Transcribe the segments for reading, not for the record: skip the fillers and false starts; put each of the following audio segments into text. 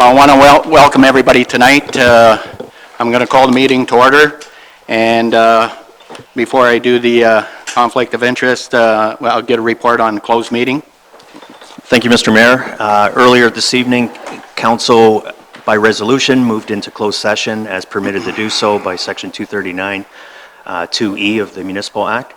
I want to welcome everybody tonight. I'm going to call the meeting to order. And before I do the conflict of interest, I'll get a report on the closed meeting. Thank you, Mr. Mayor. Earlier this evening, Council, by resolution, moved into closed session as permitted to do so by Section 239, 2E of the Municipal Act.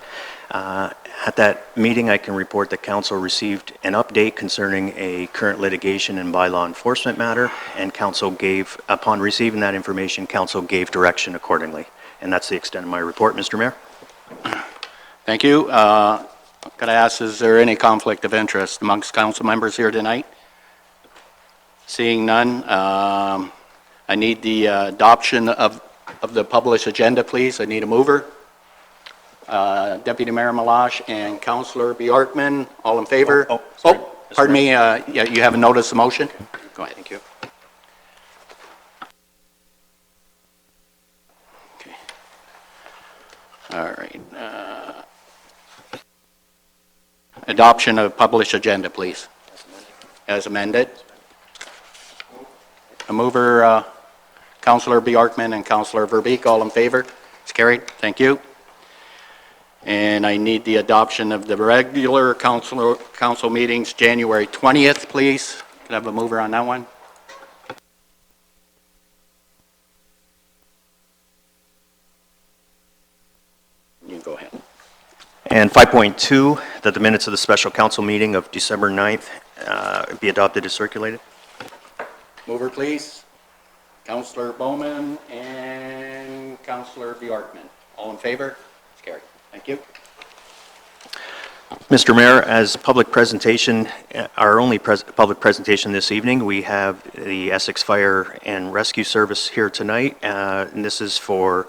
At that meeting, I can report that Council received an update concerning a current litigation and bylaw enforcement matter, and Council gave, upon receiving that information, Council gave direction accordingly. And that's the extent of my report, Mr. Mayor. Thank you. Could I ask, is there any conflict of interest amongst council members here tonight? Seeing none, I need the adoption of the published agenda, please. I need a mover. Deputy Mayor Malash and Councillor Bjorkman, all in favor? Sorry, Pardon me, yeah, you have a notice of motion? Go ahead. Thank you. Okay. All right. Adoption of published agenda, please. As amended. A mover, Councillor Bjorkman and Councillor Verbeek, all in favor? It's carried. Thank you. And I need the adoption of the regular council meetings, January 20th, please. Can I have a mover on that one? You go ahead. And 5.2, that the minutes of the special council meeting of December 9th be adopted as circulated. Mover, please. Councillor Bowman and Councillor Bjorkman. All in favor? It's carried. Thank you. Mr. Mayor, as public presentation, our only public presentation this evening, we have the Essex Fire and Rescue Service here tonight, and this is for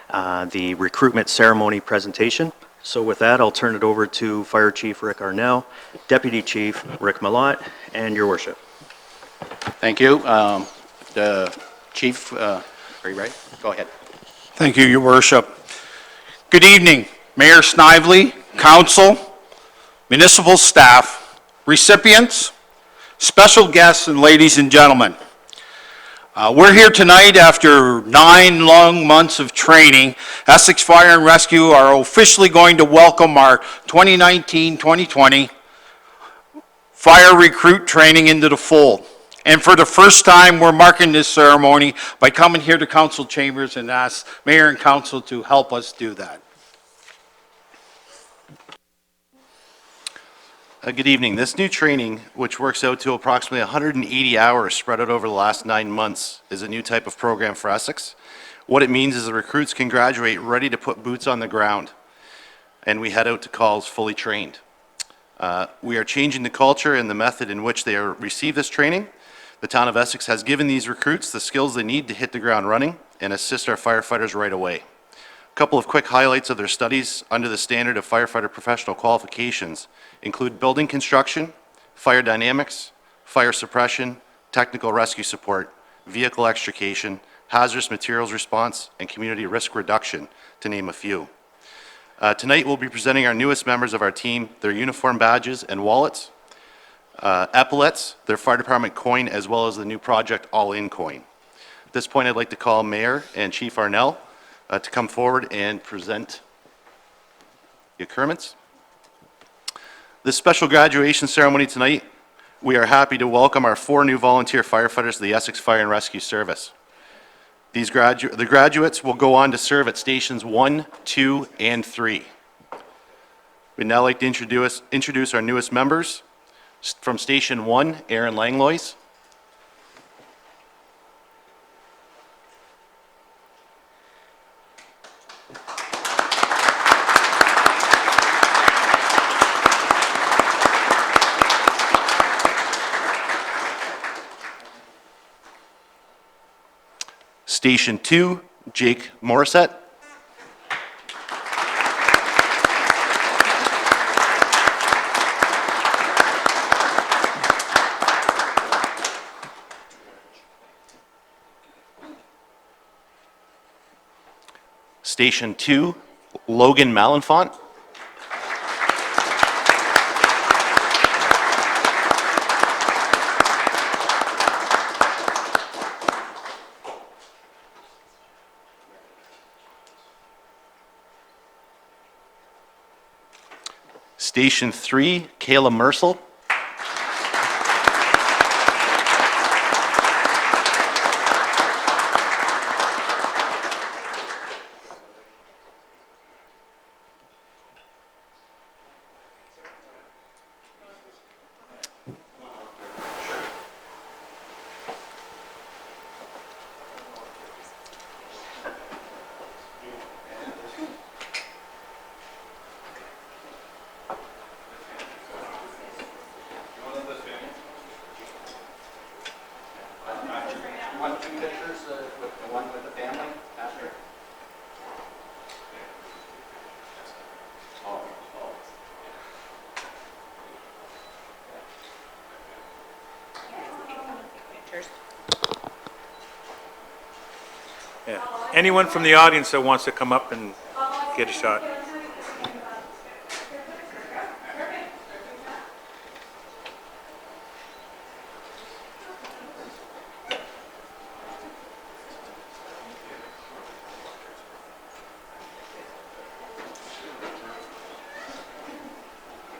the recruitment ceremony presentation. So with that, I'll turn it over to Fire Chief Rick Arnell, Deputy Chief Rick Malott, and Your Worship. Thank you. The Chief, are you ready? Go ahead. Thank you, Your Worship. Good evening, Mayor Snively, Council, municipal staff, recipients, special guests, and ladies and gentlemen. We're here tonight after 9 long months of training. Essex Fire and Rescue are officially going to welcome our 2019-2020 fire recruit training into the fold. And for the first time, we're marking this ceremony by coming here to council chambers and ask Mayor and Council to help us do that. Good evening. This new training, which works out to approximately 180 hours spread out over the last 9 months, is a new type of program for Essex. What it means is the recruits can graduate ready to put boots on the ground, and we head out to calls fully trained. We are changing the culture and the method in which they receive this training. The town of Essex has given these recruits the skills they need to hit the ground running and assist our firefighters right away. A couple of quick highlights of their studies under the standard of firefighter professional qualifications include building construction, fire dynamics, fire suppression, technical rescue support, vehicle extrication, hazardous materials response, and community risk reduction, to name a few. Tonight we'll be presenting our newest members of our team, their uniform badges and wallets, epaulets, their fire department coin, as well as the new project all-in coin. At this point, I'd like to call Mayor and Chief Arnell to come forward and present the accoutrements. This special graduation ceremony tonight, we are happy to welcome our 4 new volunteer firefighters to the Essex Fire and Rescue Service. The graduates will go on to serve at stations 1, 2, and 3. We'd now like to introduce our newest members. From Station 1, Aaron Langlois. Station 2, Jake Morissette. Station 2, Logan Malenfant. Station 3, Kayla Mercel. Want two pictures, with the one with the family after? Yeah. Anyone from the audience that wants to come up and get a shot.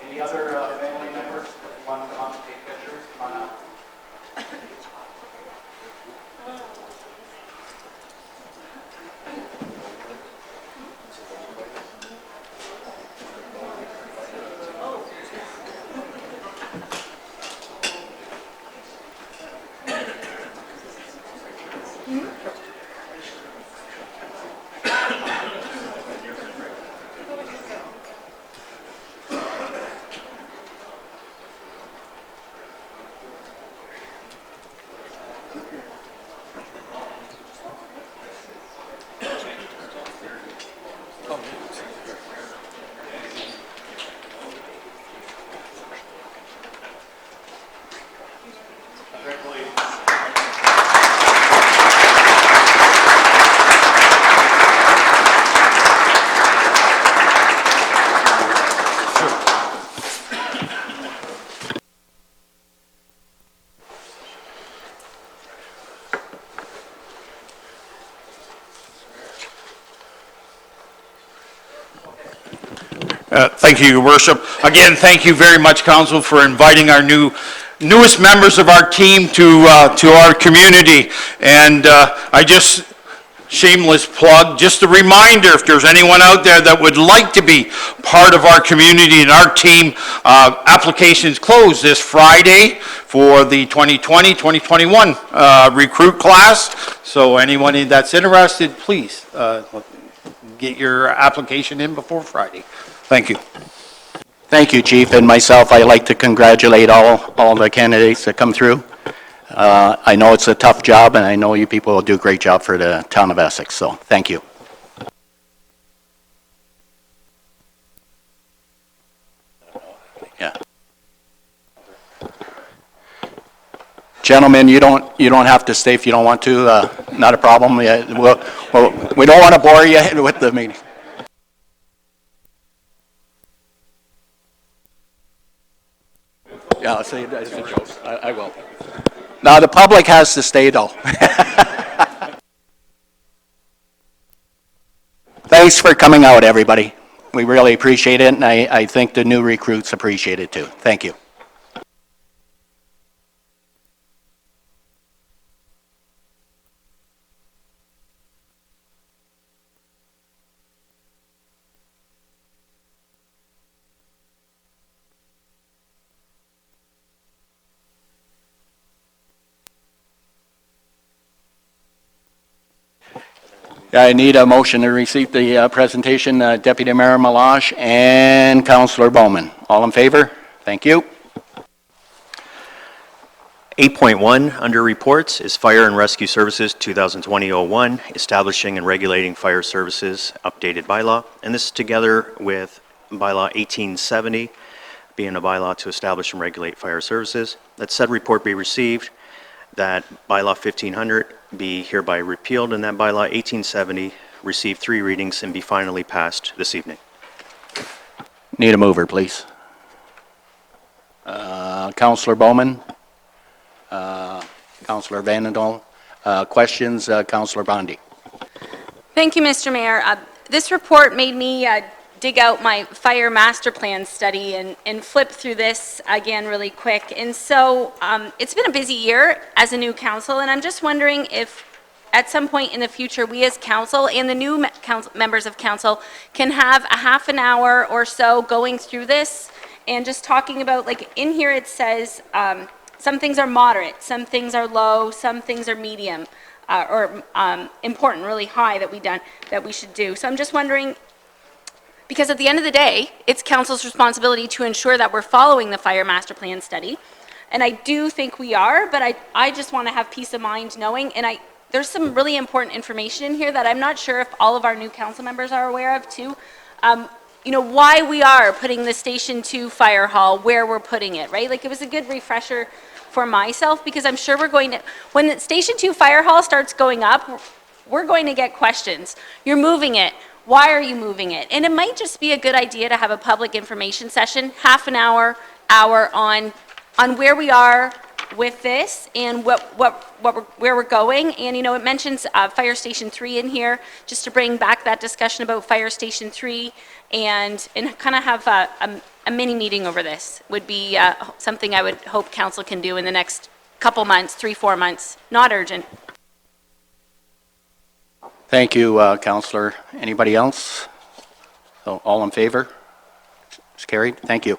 Any other family members that want to come up and take pictures? Come on up. Thank you, Your Worship. Again, thank you very much, Council, for inviting our newest members of our team to our community. And I just, shameless plug, just a reminder, if there's anyone out there that would like to be part of our community and our team, applications close this Friday for the 2020-2021 recruit class. So anyone that's interested, please get your application in before Friday. Thank you. Thank you, Chief, and myself, I'd like to congratulate all the candidates that come through. I know it's a tough job, and I know you people will do a great job for the town of Essex, so thank you. Yeah. Gentlemen, you don't have to stay if you don't want to, not a problem. Yeah, we don't want to bore you with the meeting. Yeah, it's a joke. I will. Now, the public has to stay, though. Thanks for coming out, everybody. We really appreciate it, and I think the new recruits appreciate it, too. Thank you. I need a motion to receive the presentation, Deputy Mayor Malash and Councillor Bowman. All in favor? Thank you. 8.1 under reports is Fire and Rescue Services 2020-01, establishing and regulating fire services, updated bylaw. And this is together with bylaw 1870, being a bylaw to establish and regulate fire services. That said report be received, that bylaw 1500 be hereby repealed, and that bylaw 1870 receive 3 readings and be finally passed this evening. Need a mover, please. Councillor Bowman. Councillor Vandendal. Questions, Councillor Bondi. Thank you, Mr. Mayor. This report made me dig out my fire master plan study and flip through this again really quick. And so it's been a busy year as a new council, and I'm just wondering if at some point in the future, we as council and the new members of council can have a half an hour or so going through this and just talking about, like in here it says, some things are moderate, some things are low, some things are medium, or important, really high that we should do. So I'm just wondering, because at the end of the day, it's council's responsibility to ensure that we're following the fire master plan study. And I do think we are, but I just want to have peace of mind knowing, and there's some really important information in here that I'm not sure if all of our new council members are aware of too. You know, why we are putting the Station 2 fire hall where we're putting it, right? Like, it was a good refresher for myself, because I'm sure we're going to, when the Station 2 fire hall starts going up, we're going to get questions. You're moving it. Why are you moving it? And it might just be a good idea to have a public information session, half an hour on where we are with this and where we're going. And, you know, it mentions Fire Station 3 in here, just to bring back that discussion about Fire Station 3 and kind of have a mini meeting over this would be something I would hope council can do in the next couple months, 3-4 months. Not urgent. Thank you, Councillor. Anybody else? So, all in favor? It's carried. Thank you.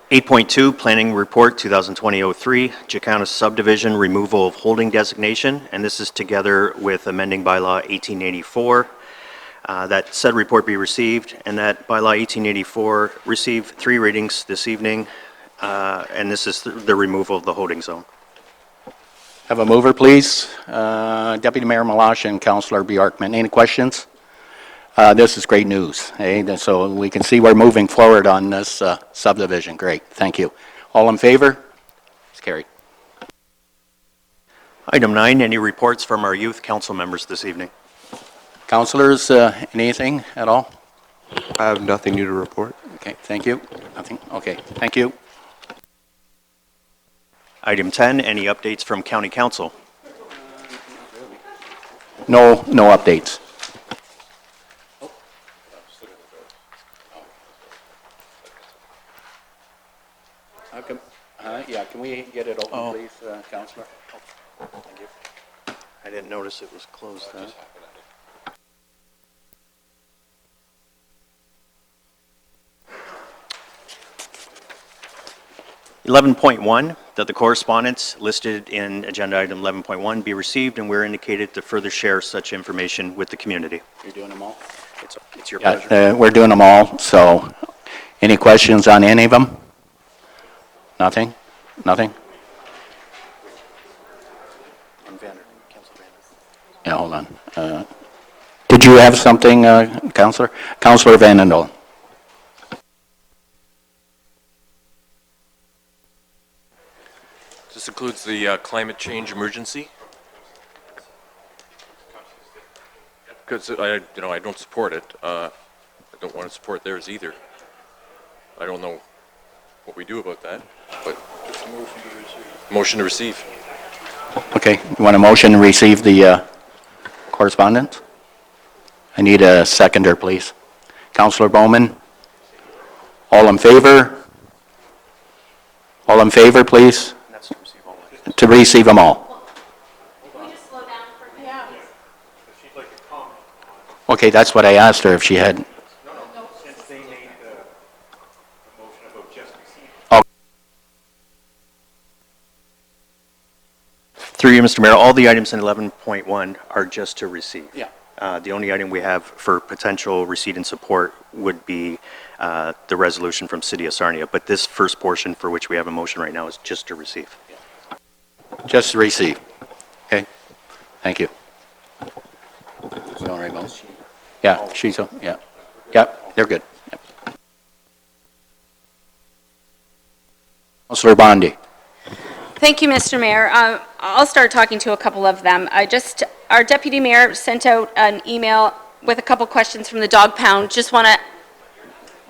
8.2, Planning Report 2020-03, Jacana Subdivision Removal of Holding Designation, and this is together with amending bylaw 1884. That said report be received, and that bylaw 1884 receive 3 readings this evening, and this is the removal of the holding zone. Have a mover, please. Deputy Mayor Malash and Councillor Bjorkman. Any questions? This is great news. So we can see we're moving forward on this subdivision. Great. Thank you. All in favor? It's carried. Item 9, any reports from our youth council members this evening? Councillors, anything at all? I have nothing new to report. Okay, thank you. Nothing? Okay, thank you. Item 10, any updates from county council? No updates. Yeah, can we get it open, please, Councillor? Thank you. I didn't notice it was closed. 11.1, that the correspondence listed in agenda item 11.1 be received, and we're indicated to further share such information with the community. You're doing them all? It's your pleasure. Yeah, we're doing them all, so any questions on any of them? Nothing? Nothing? Yeah, hold on. Did you have something, Councillor? Councillor Vandendal. This includes the climate change emergency. Because I don't support it. I don't want to support theirs either. I don't know what we do about that, but motion to receive. Okay, you want a motion to receive the correspondence? I need a seconder, please. Councillor Bowman? All in favor? All in favor, please? To receive them all. Okay, that's what I asked her, if she had. Since they made the motion about just receiving. Oh, Through you, Mr. Mayor, all the items in 11.1 are just to receive. Yeah. The only item we have for potential receipt and support would be the resolution from City of Sarnia, but this first portion for which we have a motion right now is just to receive. just to receive. Okay, thank you. All right, Mo? Yeah, she's, yeah. Yep, they're good. Yep. Councillor Bondi. Thank you, Mr. Mayor. I'll start talking to a couple of them. Our deputy mayor sent out an email with a couple questions from the dog pound. Just want to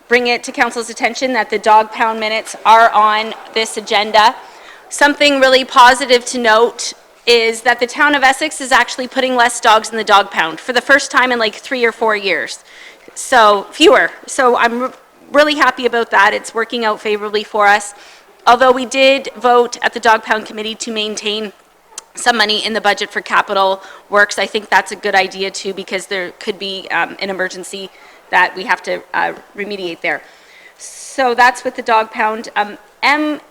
bring it to council's attention that the dog pound minutes are on this agenda. Something really positive to note is that the town of Essex is actually putting less dogs in the dog pound for the first time in like 3 or 4 years. So fewer. So I'm really happy about that. It's working out favorably for us. Although we did vote at the dog pound committee to maintain some money in the budget for capital works, I think that's a good idea too, because there could be an emergency that we have to remediate there. So that's with the dog pound. MCAP.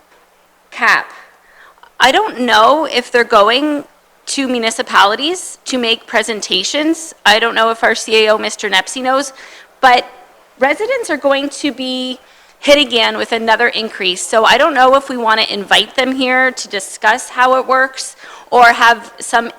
I don't know if they're going to municipalities to make presentations. I don't know if our CAO, Mr. Nepsy, knows, but residents are going to be hit again with another increase. So I don't know if we want to invite them here to discuss how it works or have some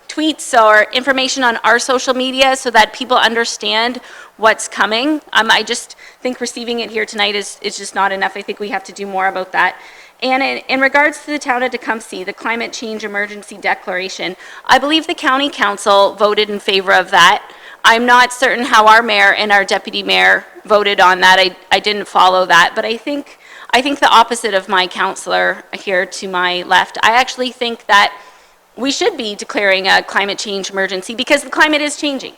tweets or information on our social media so that people understand what's coming. I just think receiving it here tonight is just not enough. I think we have to do more about that. And in regards to the town of Tecumseh, the climate change emergency declaration, I believe the county council voted in favor of that. I'm not certain how our mayor and our deputy mayor voted on that. I didn't follow that, but I think the opposite of my councillor here to my left. I actually think that we should be declaring a climate change emergency because the climate is changing.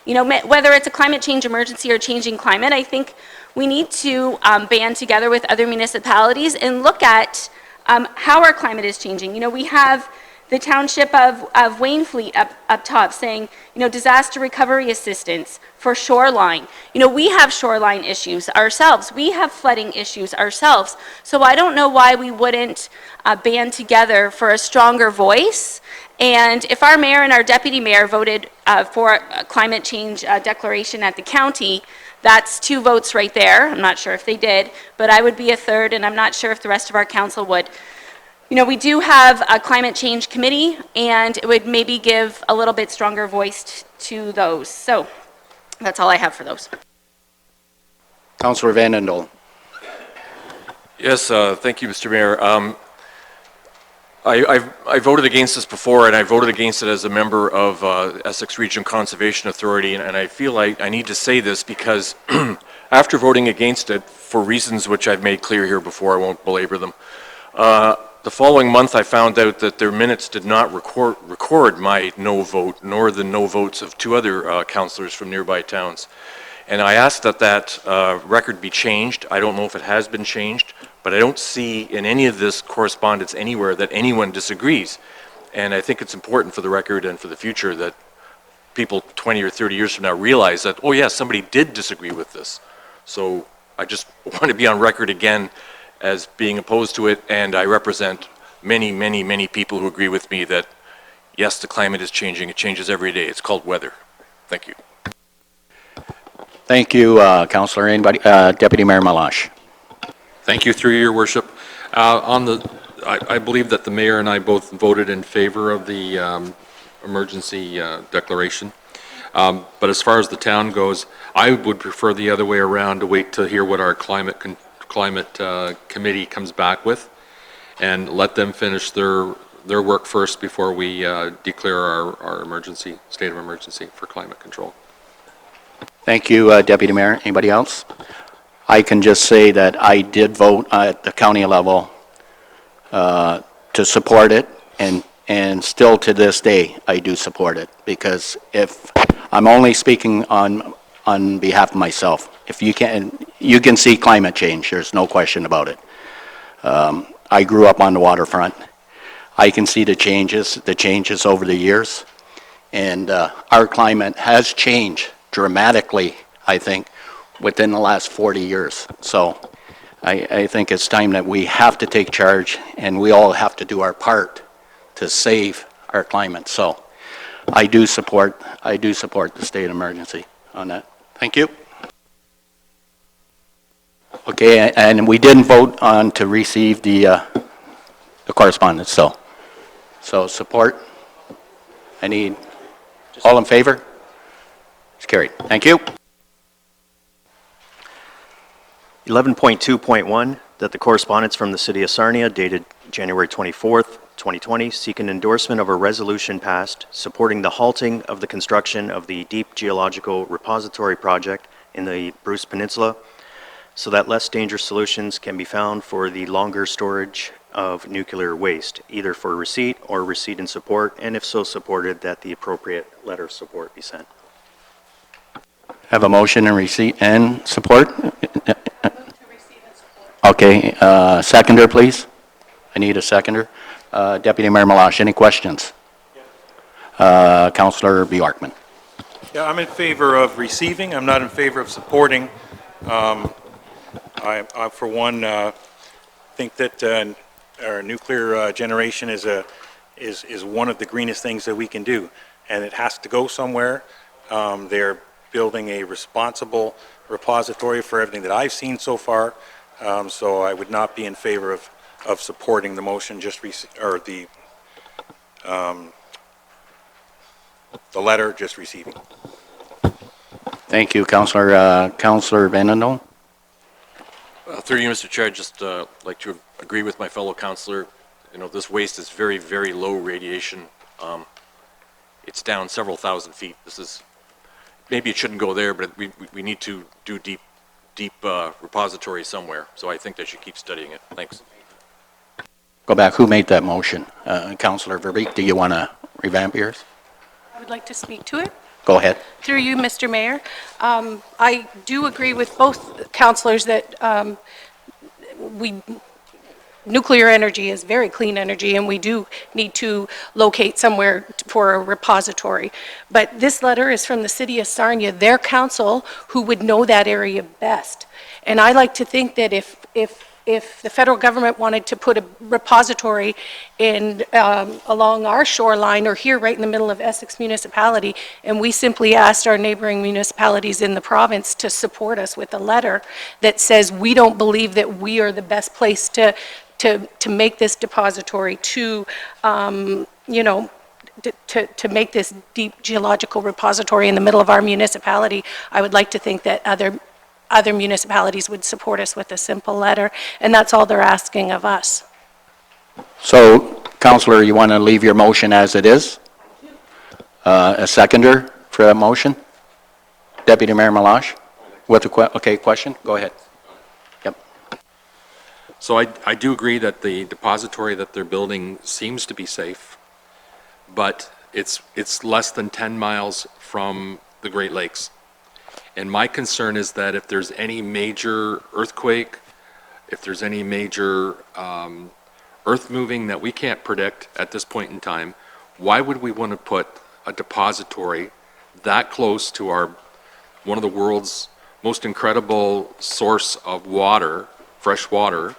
You know, whether it's a climate change emergency or changing climate, I think we need to band together with other municipalities and look at how our climate is changing. You know, we have the township of Wainfleet up top saying, you know, disaster recovery assistance for shoreline. You know, we have shoreline issues ourselves. We have flooding issues ourselves. So I don't know why we wouldn't band together for a stronger voice. And if our mayor and our deputy mayor voted for a climate change declaration at the county, that's 2 votes right there. I'm not sure if they did, but I would be a third, and I'm not sure if the rest of our council would. You know, we do have a climate change committee, and it would maybe give a little bit stronger voice to those. So that's all I have for those. Councillor Van Andel. Yes, thank you, Mr. Mayor. I voted against this before, and I voted against it as a member of Essex Region Conservation Authority, and I feel like I need to say this because after voting against it, for reasons which I've made clear here before, I won't belabor them, the following month I found out that their minutes did not record my no vote, nor the no votes of 2 other councillors from nearby towns. And I asked that that record be changed. I don't know if it has been changed, but I don't see in any of this correspondence anywhere that anyone disagrees. And I think it's important for the record and for the future that people 20 or 30 years from now realize that, oh yeah, somebody did disagree with this. So I just want to be on record again as being opposed to it, and I represent many, many, many people who agree with me that, yes, the climate is changing. It changes every day. It's called weather. Thank you. Thank you, Councillor. Anybody? Deputy Mayor Malash. Thank you, through your worship. I believe that the mayor and I both voted in favor of the emergency declaration. But as far as the town goes, I would prefer the other way around, to wait to hear what our climate committee comes back with, and let them finish their work first before we declare our emergency, state of emergency for climate control. Thank you, Deputy Mayor. Anybody else? I can just say that I did vote at the county level to support it, and still to this day, I do support it, because if I'm only speaking on behalf of myself, if you can see climate change, there's no question about it. I grew up on the waterfront. I can see the changes over the years, and our climate has changed dramatically, I think, within the last 40 years. So I think it's time that we have to take charge, and we all have to do our part to save our climate. So I do support the state of emergency on that. Thank you. Okay, and we didn't vote on to receive the correspondence, so support. I need, all in favor? It's carried. Thank you. 11.2.1, that the correspondence from the City of Sarnia dated January 24th, 2020, seek an endorsement of a resolution passed supporting the halting of the construction of the Deep Geological Repository project in the Bruce Peninsula, so that less dangerous solutions can be found for the longer storage of nuclear waste, either for receipt or receipt and support, and if so supported, that the appropriate letter of support be sent. Have a motion and receipt and support? Okay, seconder, please. I need a seconder. Deputy Mayor Malash, any questions? Councillor Bjorkman. Yeah, I'm in favor of receiving. I'm not in favor of supporting. I for one, think that our nuclear generation is one of the greenest things that we can do, and it has to go somewhere. They're building a responsible repository for everything that I've seen so far, so I would not be in favor of supporting the motion, or the letter just receiving. Thank you, Councillor. Councillor Vandendaal. Through you, Mr. Chair, I'd just like to agree with my fellow councillor. You know, this waste is very, very low radiation. It's down several thousand feet. This is, maybe it shouldn't go there, but we need to do deep repository somewhere. So I think they should keep studying it. Thanks. Go back. Who made that motion? Councillor Verbeek, do you want to revamp yours? I would like to speak to it. Go ahead. Through you, Mr. Mayor. I do agree with both councillors that nuclear energy is very clean energy, and we do need to locate somewhere for a repository. But this letter is from the city of Sarnia, their council, who would know that area best. And I like to think that if the federal government wanted to put a repository in along our shoreline or here right in the middle of Essex municipality, and we simply asked our neighboring municipalities in the province to support us with a letter that says we don't believe that we are the best place to make this depository, to make this deep geological repository in the middle of our municipality, I would like to think that other municipalities would support us with a simple letter, and that's all they're asking of us. So, Councillor, you want to leave your motion as it is? A seconder for that motion? Deputy Mayor Malash? With a question? Go ahead. Yep. So I do agree that the depository that they're building seems to be safe, but it's less than 10 miles from the Great Lakes. And my concern is that if there's any major earthquake, if there's any major earth moving that we can't predict at this point in time, why would we want to put a depository that close to one of the world's most incredible source of water, fresh water?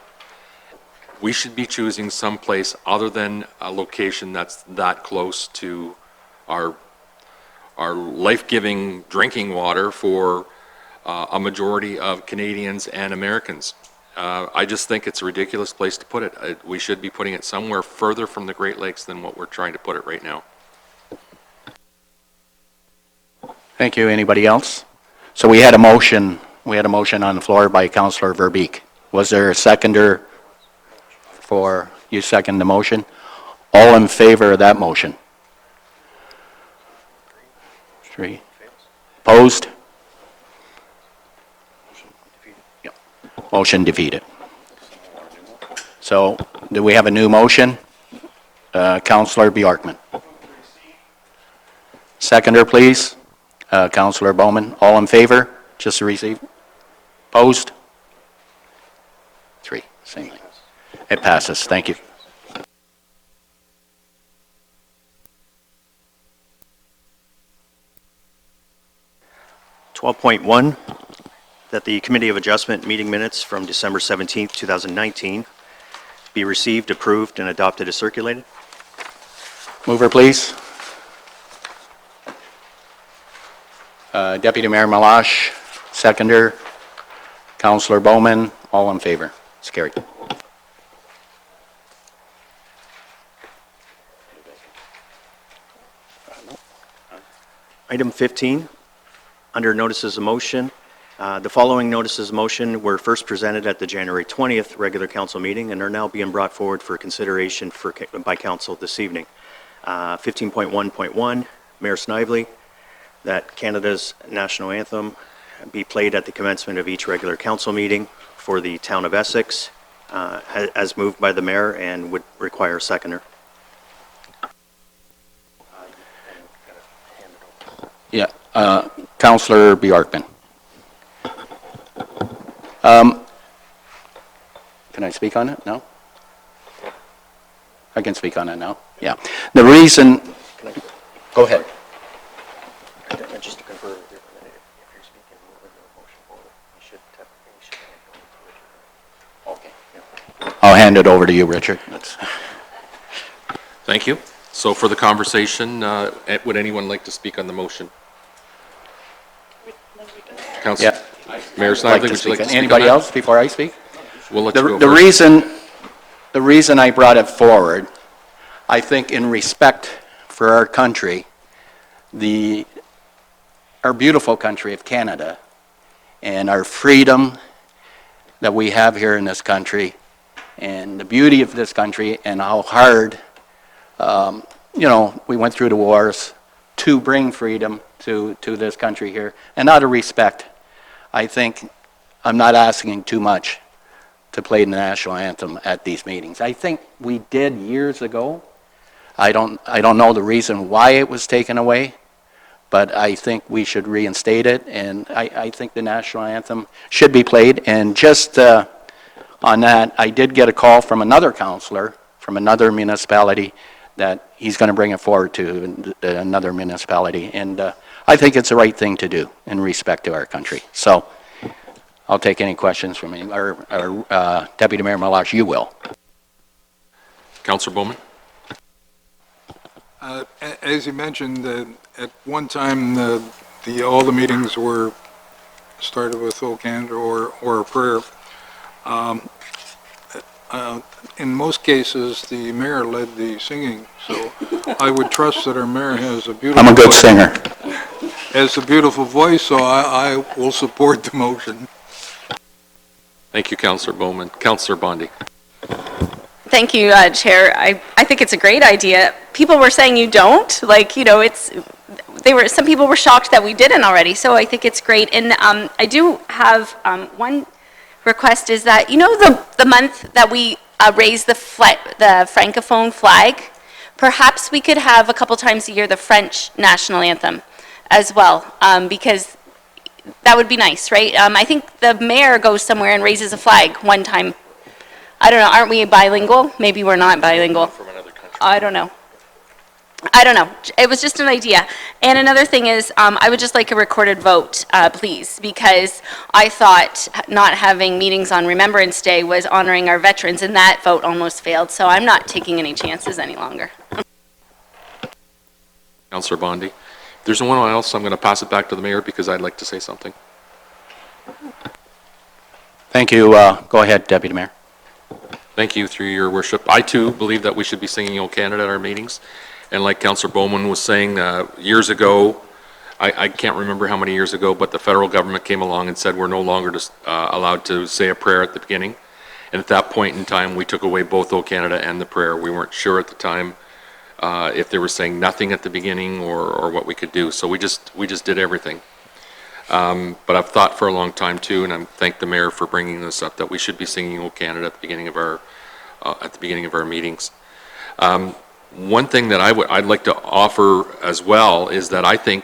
We should be choosing someplace other than a location that's that close to our life-giving drinking water for a majority of Canadians and Americans. I just think it's a ridiculous place to put it. We should be putting it somewhere further from the Great Lakes than what we're trying to put it right now. Thank you. Anybody else? So we had a motion on the floor by Councillor Verbeek. Was there a seconder for, you second the motion? All in favor of that motion? 3. Opposed? Yep. Motion defeated. So, do we have a new motion? Councillor Bjorkman. Seconder, please. Councillor Bowman. All in favor? Just to receive. Opposed? 3. Same thing. It passes. Thank you. .1, that the Committee of Adjustment meeting minutes from December 17th, 2019 be received, approved, and adopted as circulated. Mover, please. Deputy Mayor Malash, seconder. Councillor Bowman, all in favor. It's carried. Item 15, under notices of motion. The following notices of motion were first presented at the January 20th regular council meeting and are now being brought forward for consideration by council this evening. 15.1.1, Mayor Snively, that Canada's national anthem be played at the commencement of each regular council meeting for the town of Essex as moved by the mayor and would require a seconder. Yeah, Counselor Bjorkman. Can I speak on it? No? I can speak on it now? Yeah. The reason, go ahead. Just to confirm, if you're speaking, moving the motion forward, you should Okay. I'll hand it over to you, Richard. Thank you. So for the conversation, would anyone like to speak on the motion? Council, Yeah. Mayor Snively, would you like to speak on Anybody that? else before I speak? We'll let you go The first. the reason I brought it forward, I think in respect for our country, our beautiful country of Canada, and our freedom that we have here in this country, and the beauty of this country, and how hard, we went through the wars to bring freedom to this country here. And out of respect, I think I'm not asking too much to play the national anthem at these meetings. I think we did years ago. I don't know the reason why it was taken away, but I think we should reinstate it, and I think the national anthem should be played. And just on that, I did get a call from another counselor from another municipality that he's going to bring it forward to another municipality, and I think it's the right thing to do in respect to our country. So I'll take any questions from him, or Deputy Mayor Malash, you will. Councillor Bowman? As you mentioned, at one time, all the meetings were started with "O Canada" or a prayer. In most cases, the mayor led the singing, so I would trust that our mayor has a beautiful... I'm a good singer. Has a beautiful voice, so I will support the motion. Thank you, Councillor Bowman. Councillor Bondi? Thank you, Chair. I think it's a great idea. People were saying you don't, some people were shocked that we didn't already, so I think it's great. And I do have one request, is that, the month that we raise the Francophone flag, perhaps we could have a couple times a year the French national anthem as well, because that would be nice, right? I think the mayor goes somewhere and raises a flag one time. I don't know, aren't we bilingual? Maybe we're not bilingual. From another country. I don't know. It was just an idea. And another thing is, I would just like a recorded vote, please, because I thought not having meetings on Remembrance Day was honoring our veterans, and that vote almost failed, so I'm not taking any chances any longer. Councillor Bondi? If there's no one else, I'm going to pass it back to the mayor because I'd like to say something. Thank you. Go ahead, Deputy Mayor. Thank you, through your worship. I, too, believe that we should be singing "O Canada" at our meetings. And like Councillor Bowman was saying, years ago, I can't remember how many years ago, but the federal government came along and said we're no longer allowed to say a prayer at the beginning. And at that point in time, we took away both "O Canada" and the prayer. We weren't sure at the time if they were saying nothing at the beginning or what we could do. So we just did everything. But I've thought for a long time too, and I thank the mayor for bringing this up, that we should be singing "O Canada" at the beginning of our meetings. One thing that I'd like to offer as well is that I think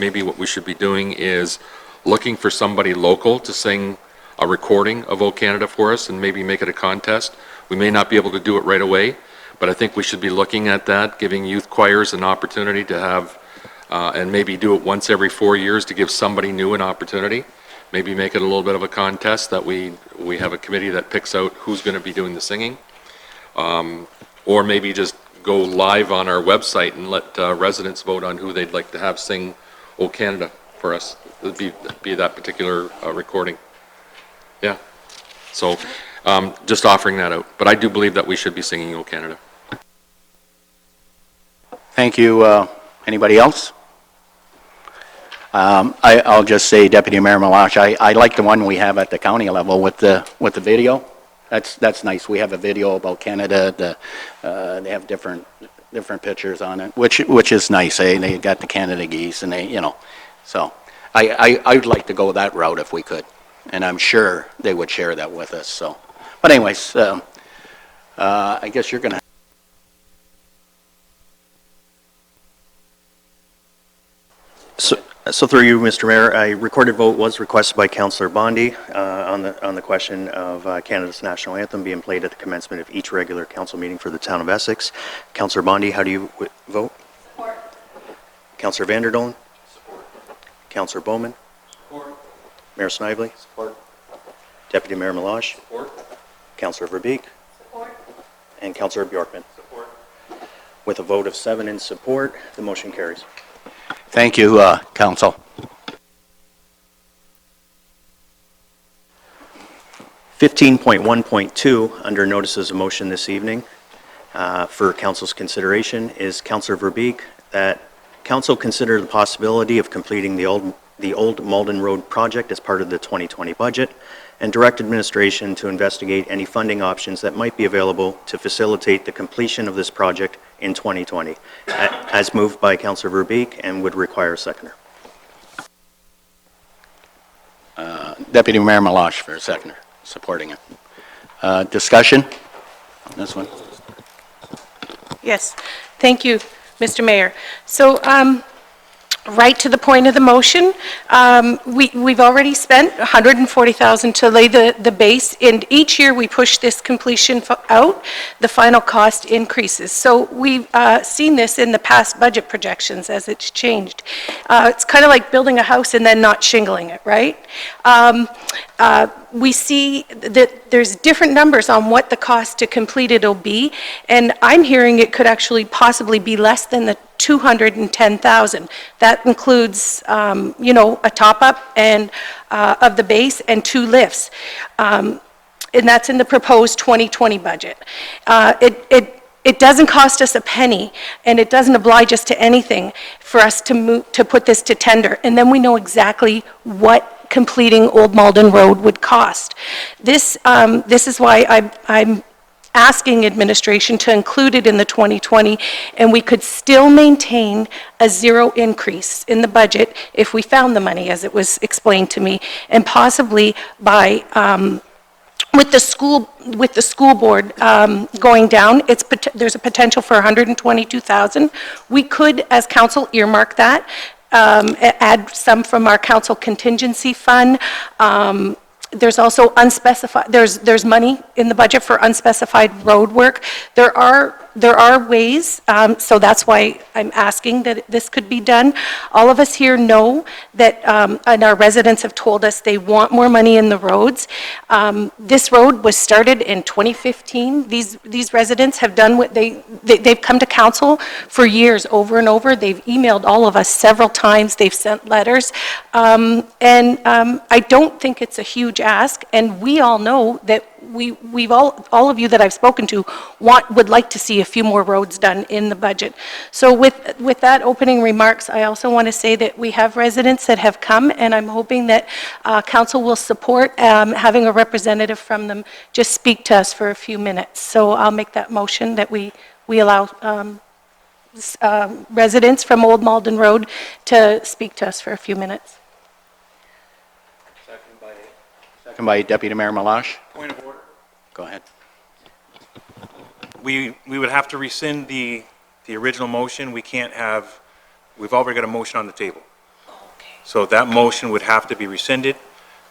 maybe what we should be doing is looking for somebody local to sing a recording of "O Canada" for us and maybe make it a contest. We may not be able to do it right away, but I think we should be looking at that, giving youth choirs an opportunity to have, and maybe do it once every 4 years to give somebody new an opportunity. Maybe make it a little bit of a contest that we have a committee that picks out who's going to be doing the singing. Or maybe just go live on our website and let residents vote on who they'd like to have sing "O Canada" for us. It would be that particular recording. Yeah. So just offering that out. But I do believe that we should be singing "O Canada." Thank you. Anybody else? I'll just say, Deputy Mayor Malash, I like the one we have at the county level with the video. That's nice. We have a video about Canada. They have different pictures on it, which is nice. They got the Canada geese, and so I'd like to go that route if we could, and I'm sure they would share that with us. So, But anyways, I guess you're going to... So through you, Mr. Mayor, a recorded vote was requested by Councillor Bondi on the question of Canada's national anthem being played at the commencement of each regular council meeting for the town of Essex. Councillor Bondi, how do you vote? Support. Councillor Vanderdolen? Support. Councillor Bowman? Support. Mayor Snively? Support. Deputy Mayor Milosh? Support. Councillor Verbeek? Support. And Councillor Bjorkman. Support. With a vote of 7 in support, the motion carries. Thank you, Council. 15.1.2, under notices of motion this evening, for council's consideration, is Councillor Verbeek that council consider the possibility of completing the old Malden Road project as part of the 2020 budget, and direct administration to investigate any funding options that might be available to facilitate the completion of this project in 2020, as moved by Councillor Verbeek and would require a seconder. Deputy Mayor Milosh for a seconder, supporting it. Discussion on this one? Yes, thank you, Mr. Mayor. So, right to the point of the motion, we've already spent $140,000 to lay the base, and each year we push this completion out, the final cost increases. So we've seen this in the past budget projections as it's changed. It's kind of like building a house and then not shingling it, right? We see that there's different numbers on what the cost to complete it will be, and I'm hearing it could actually possibly be less than the $210,000. That includes, a top-up and of the base and 2 lifts, and that's in the proposed 2020 budget. It doesn't cost us a penny, and it doesn't oblige us to anything for us to put this to tender, and then we know exactly what completing Old Malden Road would cost. This is why I'm asking administration to include it in the 2020, and we could still maintain a 0 increase in the budget if we found the money, as it was explained to me, and possibly by with the school board going down, there's a potential for $122,000. We could, as council, earmark that, add some from our council contingency fund. There's also unspecified, there's money in the budget for unspecified road work. There are ways, so that's why I'm asking that this could be done. All of us here know that, and our residents have told us they want more money in the roads. This road was started in 2015. These residents have done what they've come to council for years, over and over. They've emailed all of us several times. They've sent letters, and I don't think it's a huge ask. And we all know that we've all of you that I've spoken to would like to see a few more roads done in the budget. So with that opening remarks, I also want to say that we have residents that have come, and I'm hoping that council will support having a representative from them just speak to us for a few minutes. So I'll make that motion that we allow residents from Old Malden Road to speak to us for a few minutes. Second by Deputy Mayor Milosh. Point of order. Go ahead. We would have to rescind the original motion. We've already got a motion on the table. So that motion would have to be rescinded,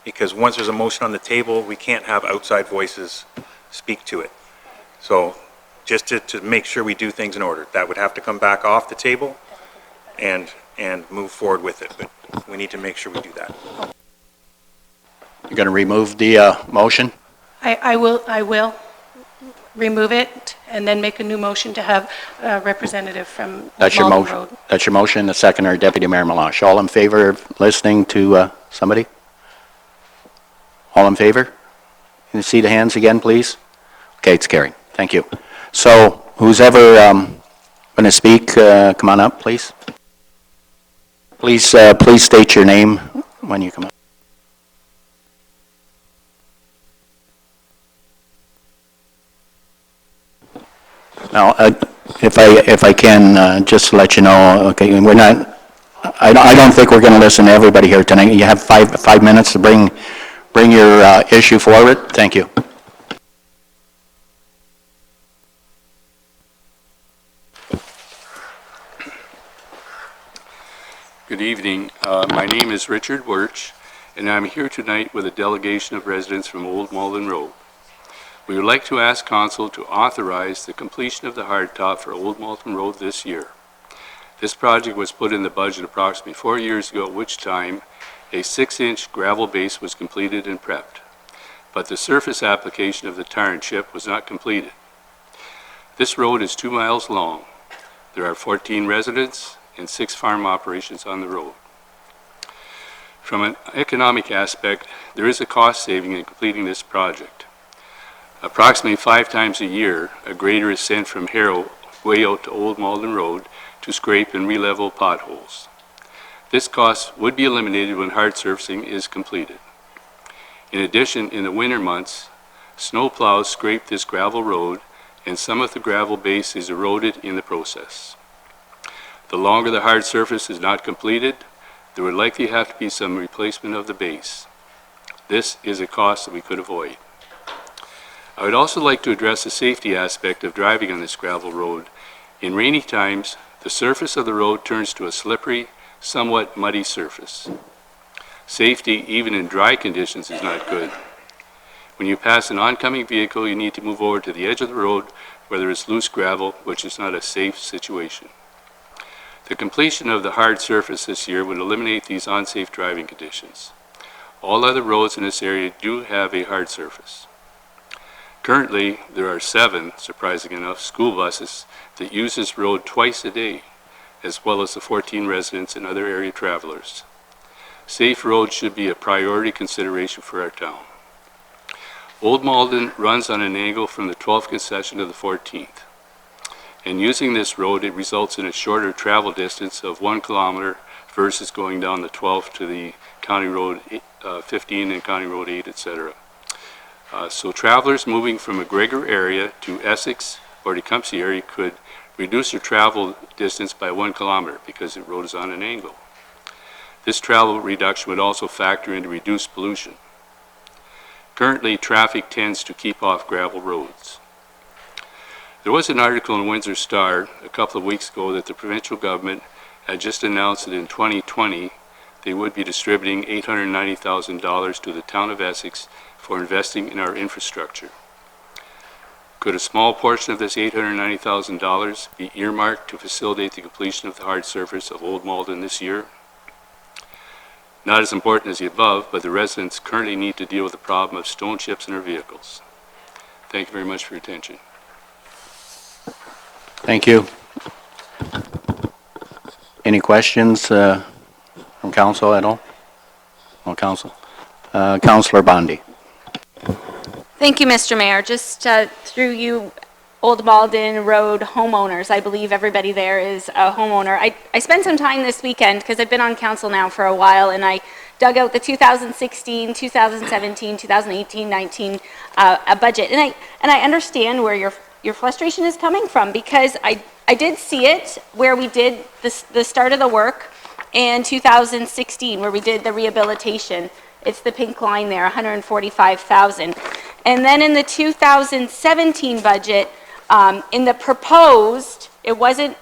because once there's a motion on the table, we can't have outside voices speak to it. So just to make sure we do things in order, that would have to come back off the table and move forward with it. But we need to make sure we do that. You're going to remove the motion? I will remove it and then make a new motion to have a representative from That's your Malden motion. Road. That's your motion. The seconder, Deputy Mayor Milosh. All in favor of listening to somebody? All in favor? Can you see the hands again, please? Okay, it's carried. Thank you. So who's ever going to speak, come on up, please. Please state your name when you come up. Now, if I can, just let you know, okay, we're not, I don't think we're going to listen to everybody here tonight. You have five minutes to bring your issue forward. Thank you. Good evening. My name is Richard Wirch, and I'm here tonight with a delegation of residents from Old Malden Road. We would like to ask Council to authorize the completion of the hardtop for Old Malden Road this year. This project was put in the budget approximately 4 years ago, at which time a 6-inch gravel base was completed and prepped, but the surface application of the tar and chip was not completed. This road is 2 miles long. There are 14 residents and 6 farm operations on the road. From an economic aspect, there is a cost saving in completing this project. Approximately 5 times a year, a grader is sent from Harrow way out to Old Malden Road to scrape and re-level potholes. This cost would be eliminated when hard surfacing is completed. In addition, in the winter months, snow plows scrape this gravel road and some of the gravel base is eroded in the process. The longer the hard surface is not completed, there would likely have to be some replacement of the base. This is a cost that we could avoid. I would also like to address the safety aspect of driving on this gravel road. In rainy times, the surface of the road turns to a slippery, somewhat muddy surface. Safety, even in dry conditions, is not good. When you pass an oncoming vehicle, you need to move over to the edge of the road where there is loose gravel, which is not a safe situation. The completion of the hard surface this year would eliminate these unsafe driving conditions. All other roads in this area do have a hard surface. Currently, there are 7, surprising enough, school buses that use this road twice a day, as well as the 14 residents and other area travelers. Safe roads should be a priority consideration for our town. Old Malden runs on an angle from the 12th concession to the 14th. And using this road, it results in a shorter travel distance of 1 kilometer versus going down the 12th to the County Road 15 and County Road 8, etc. So travelers moving from a McGregor area to Essex or Tecumseh area could reduce their travel distance by 1 kilometer because the road is on an angle. This travel reduction would also factor into reduced pollution. Currently, traffic tends to keep off gravel roads. There was an article in Windsor Star a couple of weeks ago that the provincial government had just announced that in 2020 they would be distributing $890,000 to the town of Essex for investing in our infrastructure. Could a small portion of this $890,000 be earmarked to facilitate the completion of the hard surface of Old Malden this year? Not as important as the above, but the residents currently need to deal with the problem of stone chips in their vehicles. Thank you very much for your attention. Thank you. Any questions from council at all? No, council. Councillor Bondi. Thank you, Mr. Mayor. Just through you, Old Malden Road homeowners, I believe everybody there is a homeowner. I spent some time this weekend, because I've been on council now for a while, and I dug out the 2016, 2017, 2018, 19 budget. And I understand where your frustration is coming from, because I did see it where we did the start of the work in 2016, where we did the rehabilitation. It's the pink line there, 145,000. And then in the 2017 budget, in the proposed, it wasn't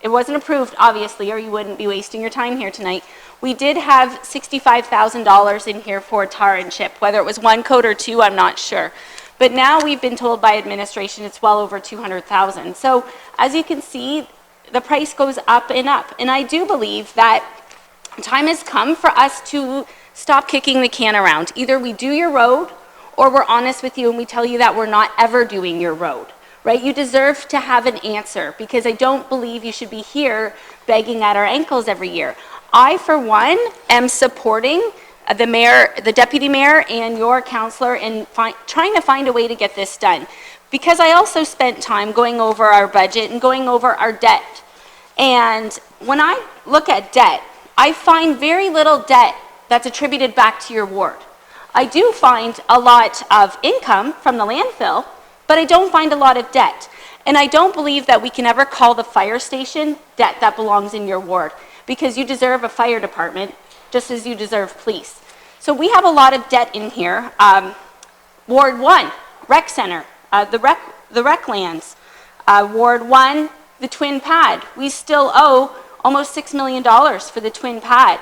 approved, obviously, or you wouldn't be wasting your time here tonight. We did have $65,000 in here for tar and chip. Whether it was 1 coat or 2, I'm not sure. But now we've been told by administration it's well over $200,000. So as you can see, the price goes up and up. And I do believe that time has come for us to stop kicking the can around. Either we do your road, or we're honest with you and we tell you that we're not ever doing your road, right? You deserve to have an answer, because I don't believe you should be here begging at our ankles every year. I, for one, am supporting the mayor, the deputy mayor, and your councillor in trying to find a way to get this done. Because I also spent time going over our budget and going over our debt. And when I look at debt, I find very little debt that's attributed back to your ward. I do find a lot of income from the landfill, but I don't find a lot of debt. And I don't believe that we can ever call the fire station debt that belongs in your ward, because you deserve a fire department just as you deserve police. So we have a lot of debt in here. Ward 1, rec center, the rec lands. Ward 1, the twin pad. We still owe almost $6 million for the twin pad.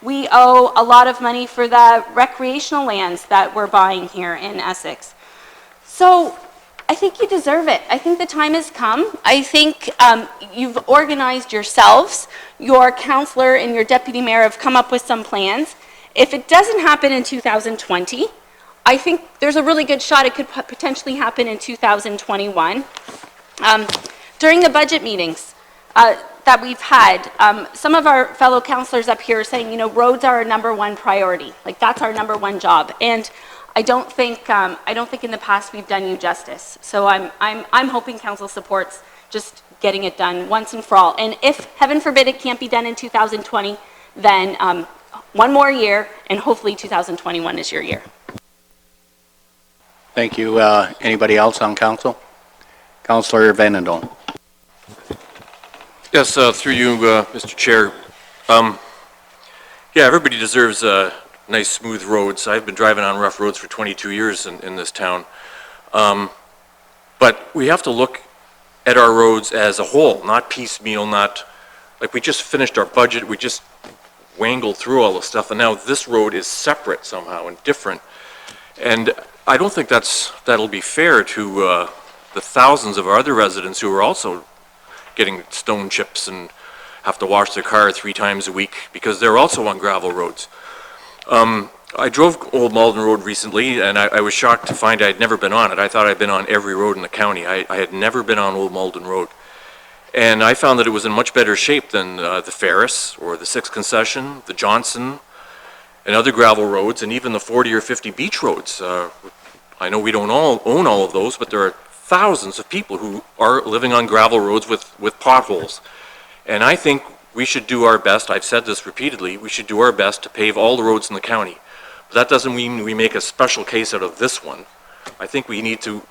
We owe a lot of money for the recreational lands that we're buying here in Essex. So I think you deserve it. I think the time has come. I think you've organized yourselves. Your councillor and your deputy mayor have come up with some plans. If it doesn't happen in 2020, I think there's a really good shot it could potentially happen in 2021. During the budget meetings that we've had, some of our fellow councillors up here are saying, you know, roads are our #1 priority. Like, that's our #1 job. And I don't think in the past we've done you justice. So I'm hoping council supports just getting it done once and for all. And if, heaven forbid, it can't be done in 2020, then one more year, and hopefully 2021 is your year. Thank you. Anybody else on council? Councillor Vanendon. Yes, through you, Mr. Chair. Yeah, everybody deserves nice, smooth roads. I've been driving on rough roads for 22 years in this town. But we have to look at our roads as a whole, not piecemeal, not like we just finished our budget, we just wangled through all this stuff, and now this road is separate somehow and different. And I don't think that'll be fair to the thousands of our other residents who are also getting stone chips and have to wash their car 3 times a week because they're also on gravel roads. I drove Old Malden Road recently, and I was shocked to find I'd never been on it. I thought I'd been on every road in the county. I had never been on Old Malden Road. And I found that it was in much better shape than the Ferris or the 6th Concession, the Johnson, and other gravel roads, and even the 40 or 50 beach roads. I know we don't all own all of those, but there are thousands of people who are living on gravel roads with potholes. And I think we should do our best, I've said this repeatedly, we should do our best to pave all the roads in the county. But that doesn't mean we make a special case out of this one. I think we need to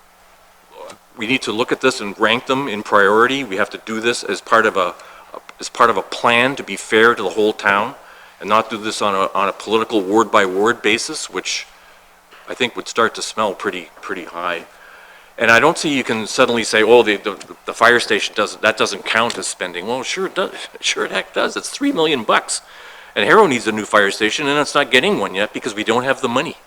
look at this and rank them in priority. We have to do this as part of a plan to be fair to the whole town, and not do this on a political ward by ward basis, which I think would start to smell pretty high. And I don't see you can suddenly say, oh, the fire station doesn't count as spending. Well, sure it does. Sure the heck does. It's $3 million. And Harrow needs a new fire station, and it's not getting one yet because we don't have the money.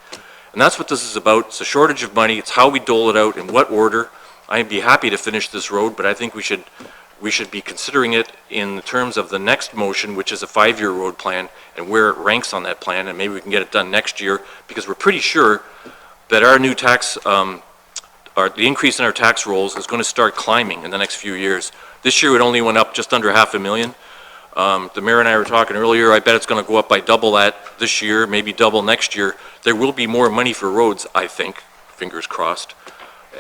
And that's what this is about. It's a shortage of money. It's how we dole it out, in what order. I'd be happy to finish this road, but I think we should be considering it in terms of the next motion, which is a 5-year road plan, and where it ranks on that plan, and maybe we can get it done next year, because we're pretty sure that our new tax, the increase in our tax rolls is going to start climbing in the next few years. This year it only went up just under $500,000. The mayor and I were talking earlier, I bet it's going to go up by double that this year, maybe double next year. There will be more money for roads, I think, fingers crossed.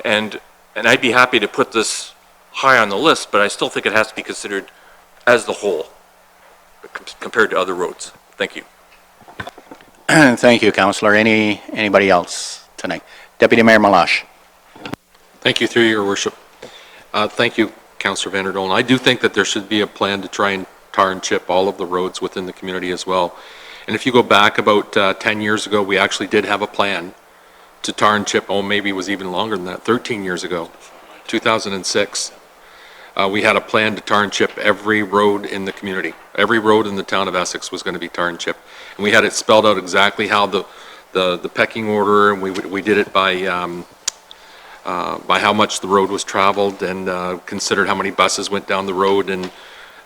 And I'd be happy to put this high on the list, but I still think it has to be considered as the whole compared to other roads. Thank you. Thank you, Councillor. Anybody else tonight? Deputy Mayor Malash. Thank you, through your worship. Thank you, Councillor Vanderdolen. I do think that there should be a plan to try and tar and chip all of the roads within the community as well. And if you go back about 10 years ago, we actually did have a plan to tar and chip, maybe it was even longer than that, 13 years ago, 2006. We had a plan to tar and chip every road in the community. Every road in the town of Essex was going to be tar and chip. And we had it spelled out exactly how the pecking order, and we did it by how much the road was traveled, and considered how many buses went down the road, and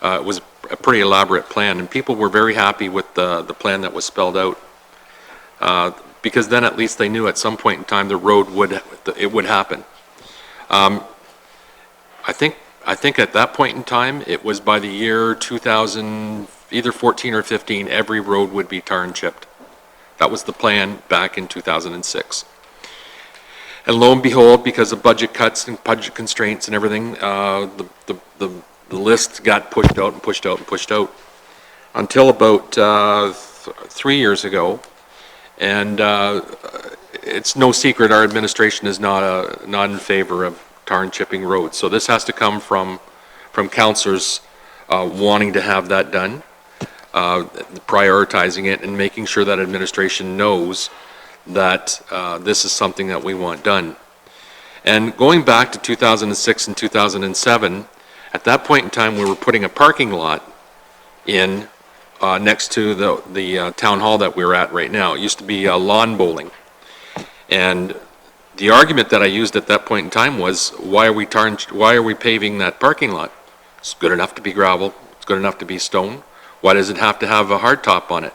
it was a pretty elaborate plan, and people were very happy with the plan that was spelled out, because then at least they knew at some point in time the road would happen. I think at that point in time, it was by the year 2000, either 14 or 15, every road would be tar and chipped. That was the plan back in 2006. And lo and behold, because of budget cuts and budget constraints and everything, the list got pushed out and pushed out and pushed out until about 3 years ago. And it's no secret our administration is not in favor of tar and chipping roads. So this has to come from councillors wanting to have that done, prioritizing it, and making sure that administration knows that this is something that we want done. And going back to 2006 and 2007, at that point in time we were putting a parking lot in, next to the town hall that we're at right now. It used to be lawn bowling. And the argument that I used at that point in time was, why are we paving that parking lot? It's good enough to be gravel, it's good enough to be stone. Why does it have to have a hard top on it?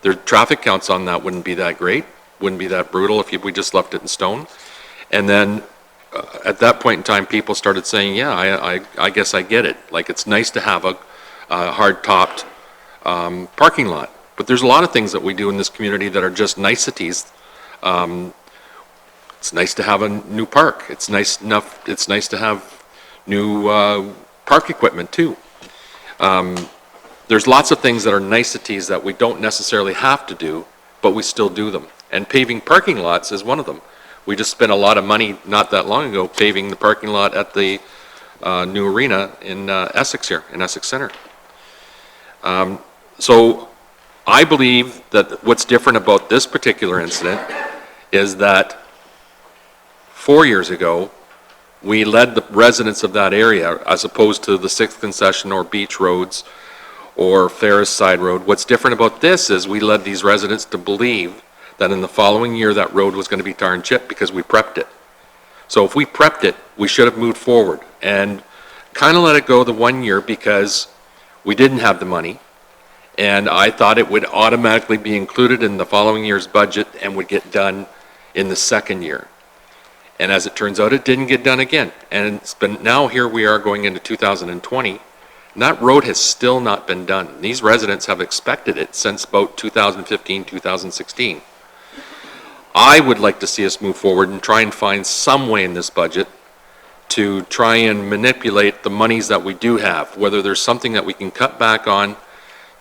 The traffic counts on that wouldn't be that great, wouldn't be that brutal if we just left it in stone. And then at that point in time, people started saying, yeah, I guess I get it. Like, it's nice to have a hard-topped parking lot. But there's a lot of things that we do in this community that are just niceties. It's nice to have a new park. It's nice to have new park equipment too. There's lots of things that are niceties that we don't necessarily have to do, but we still do them. And paving parking lots is one of them. We just spent a lot of money not that long ago paving the parking lot at the new arena in Essex here, in Essex Center. So I believe that what's different about this particular incident is that 4 years ago, we led the residents of that area, as opposed to the 6th concession or Beach Roads or Ferris Side Road. What's different about this is we led these residents to believe that in the following year that road was going to be tar and chip because we prepped it. So if we prepped it, we should have moved forward and kind of let it go the 1 year because we didn't have the money. And I thought it would automatically be included in the following year's budget and would get done in the second year. And as it turns out, it didn't get done again. And it's been, now here we are going into 2020, and that road has still not been done. These residents have expected it since about 2015, 2016. I would like to see us move forward and try and find some way in this budget to try and manipulate the monies that we do have, whether there's something that we can cut back on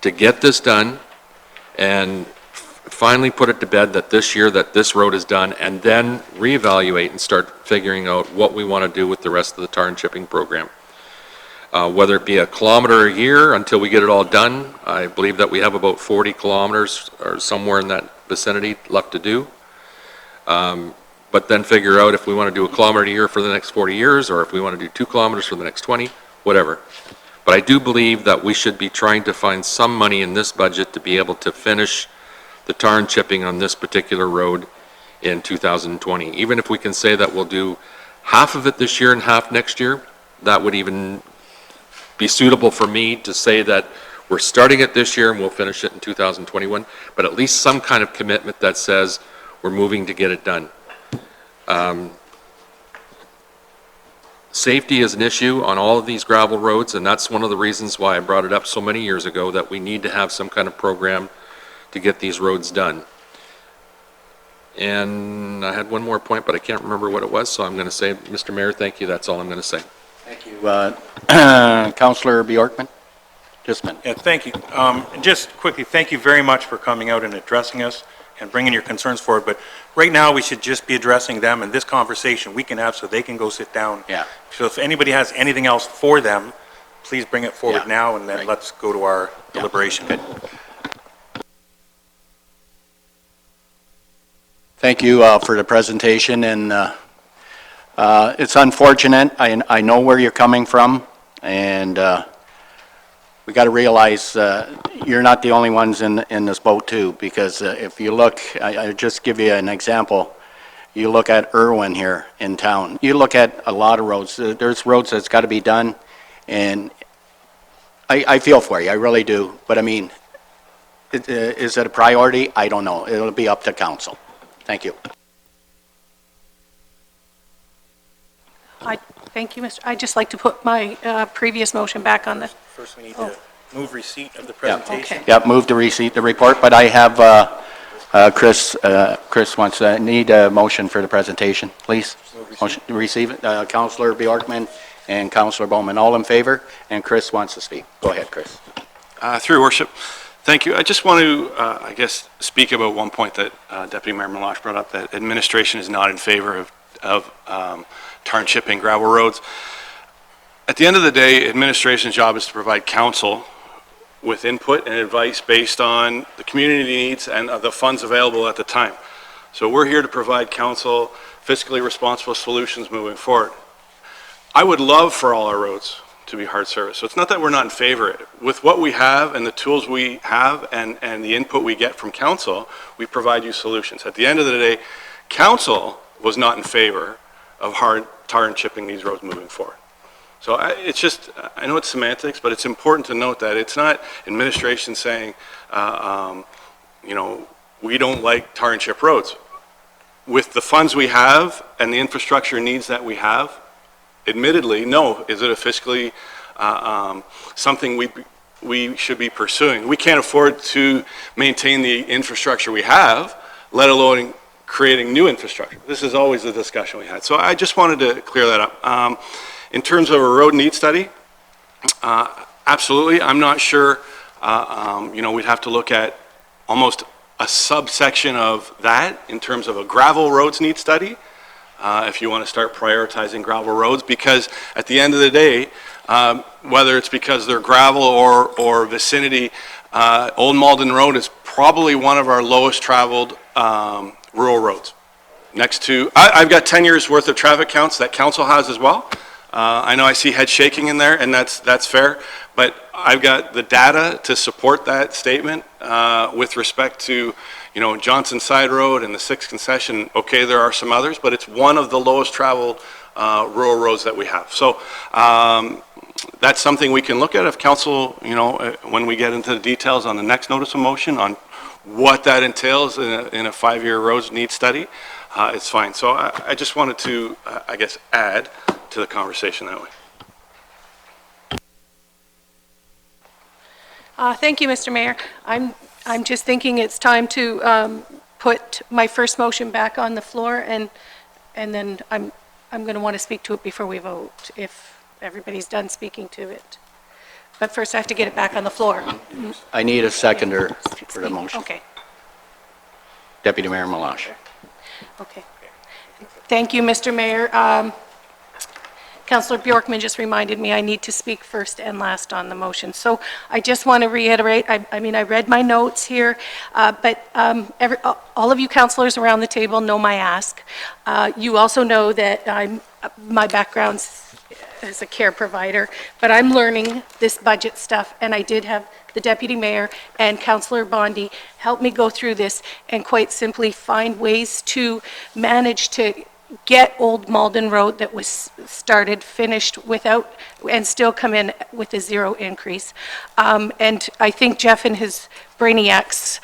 to get this done and finally put it to bed that this year that this road is done, and then reevaluate and start figuring out what we want to do with the rest of the tar and chipping program. Whether it be a kilometer a year until we get it all done. I believe that we have about 40 kilometers or somewhere in that vicinity left to do. But then figure out if we want to do a kilometer a year for the next 40 years, or if we want to do 2 kilometers for the next 20, whatever. But I do believe that we should be trying to find some money in this budget to be able to finish the tar and chipping on this particular road in 2020. Even if we can say that we'll do half of it this year and half next year, that would even be suitable for me to say that we're starting it this year and we'll finish it in 2021, but at least some kind of commitment that says we're moving to get it done. Safety is an issue on all of these gravel roads, and that's one of the reasons why I brought it up so many years ago, that we need to have some kind of program to get these roads done. And I had one more point, but I can't remember what it was, so I'm going to say, Mr. Mayor, thank you. That's all I'm going to say. Thank you. Councillor Bjorkman? Just a minute. Yeah, thank you. And just quickly, thank you very much for coming out and addressing us and bringing your concerns forward. But right now, we should just be addressing them, and this conversation we can have so they can go sit down. Yeah. So if anybody has anything else for them, please bring it forward now, and then let's go to our deliberation. Good. Thank you for the presentation, and it's unfortunate. I know where you're coming from, and we got to realize you're not the only ones in this boat too, because if you look, I just give you an example. You look at Irwin here in town. You look at a lot of roads. There's roads that's got to be done, and I feel for you. I really do. But I mean, is it a priority? I don't know. It'll be up to council. Thank you. Thank you, Mr. I'd just like to put my previous motion back on the... First, we need to move receipt of the presentation. Okay. Yep, move to receipt the report, but I have Chris wants to need a motion for the presentation, please. Motion to receive it. Councillor Bjorkman and Councillor Bowman, all in favor, and Chris wants to speak. Go ahead, Chris. Through your worship, thank you. I just want to, I guess, speak about one point that Deputy Mayor Meloche brought up, that administration is not in favor of tar and chipping gravel roads. At the end of the day, administration's job is to provide council with input and advice based on the community needs and the funds available at the time. So we're here to provide council fiscally responsible solutions moving forward. I would love for all our roads to be hard service. So it's not that we're not in favor. With what we have and the tools we have and the input we get from council, we provide you solutions. At the end of the day, council was not in favor of hard tar and chipping these roads moving forward. So it's just, I know it's semantics, but it's important to note that it's not administration saying, you know, we don't like tar and chip roads. With the funds we have and the infrastructure needs that we have, admittedly, no. Is it a fiscally something we should be pursuing? We can't afford to maintain the infrastructure we have, let alone creating new infrastructure. This is always the discussion we had. So I just wanted to clear that up. In terms of a road need study, absolutely. I'm not sure, you know, we'd have to look at almost a subsection of that in terms of a gravel roads need study, if you want to start prioritizing gravel roads, because at the end of the day, whether it's because they're gravel or vicinity, Old Malden Road is probably one of our lowest traveled rural roads. Next to, I've got 10 years worth of traffic counts that council has as well. I know I see head shaking in there, and that's fair, but I've got the data to support that statement with respect to, you know, Johnson Side Road and the 6th concession. Okay, there are some others, but it's one of the lowest traveled rural roads that we have. So that's something we can look at if council, you know, when we get into the details on the next notice of motion on what that entails in a 5-year roads need study, it's fine. So I just wanted to, I guess, add to the conversation that way. Thank you, Mr. Mayor. I'm just thinking it's time to put my first motion back on the floor, and then I'm going to want to speak to it before we vote, if everybody's done speaking to it. But first, I have to get it back on the floor. I need a seconder for the motion. Okay. Deputy Mayor Malash. Okay. Thank you, Mr. Mayor. Councillor Bjorkman just reminded me I need to speak first and last on the motion. So I just want to reiterate, I mean, I read my notes here, but all of you councillors around the table know my ask. You also know that my background's as a care provider, but I'm learning this budget stuff, and I did have the Deputy Mayor and Councillor Bondi help me go through this and quite simply find ways to manage to get Old Malden Road that was started, finished without, and still come in with a zero increase. And I think Jeff and his brainiacs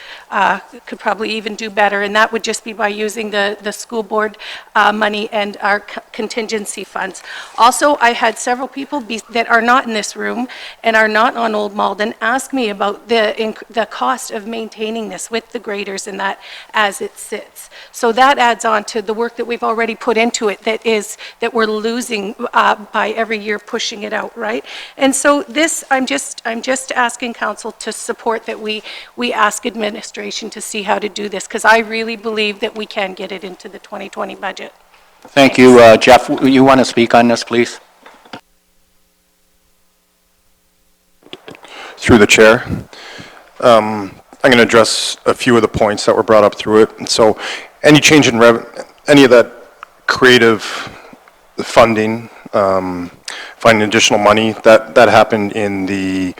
could probably even do better, and that would just be by using the school board money and our contingency funds. Also, I had several people that are not in this room and are not on Old Malden ask me about the cost of maintaining this with the graders and that as it sits. So that adds on to the work that we've already put into it that we're losing by every year pushing it out, right? And so this, I'm just asking council to support that we ask administration to see how to do this, because I really believe that we can get it into the 2020 budget. Thank you. Jeff, you want to speak on this, please? Through the chair. I'm going to address a few of the points that were brought up through it. And so any change in any of that creative funding, finding additional money, that happened in the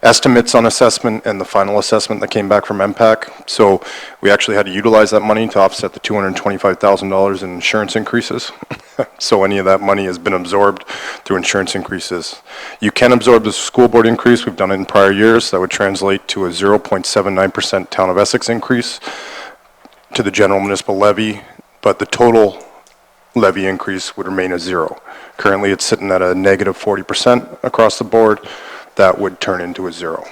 estimates on assessment and the final assessment that came back from MPAC. So we actually had to utilize that money to offset the $225,000 in insurance increases. So any of that money has been absorbed through insurance increases. You can absorb the school board increase. We've done it in prior years. That would translate to a 0.79% town of Essex increase to the general municipal levy, but the total levy increase would remain at zero. Currently it's sitting at a negative 40% across the board. That would turn into a zero.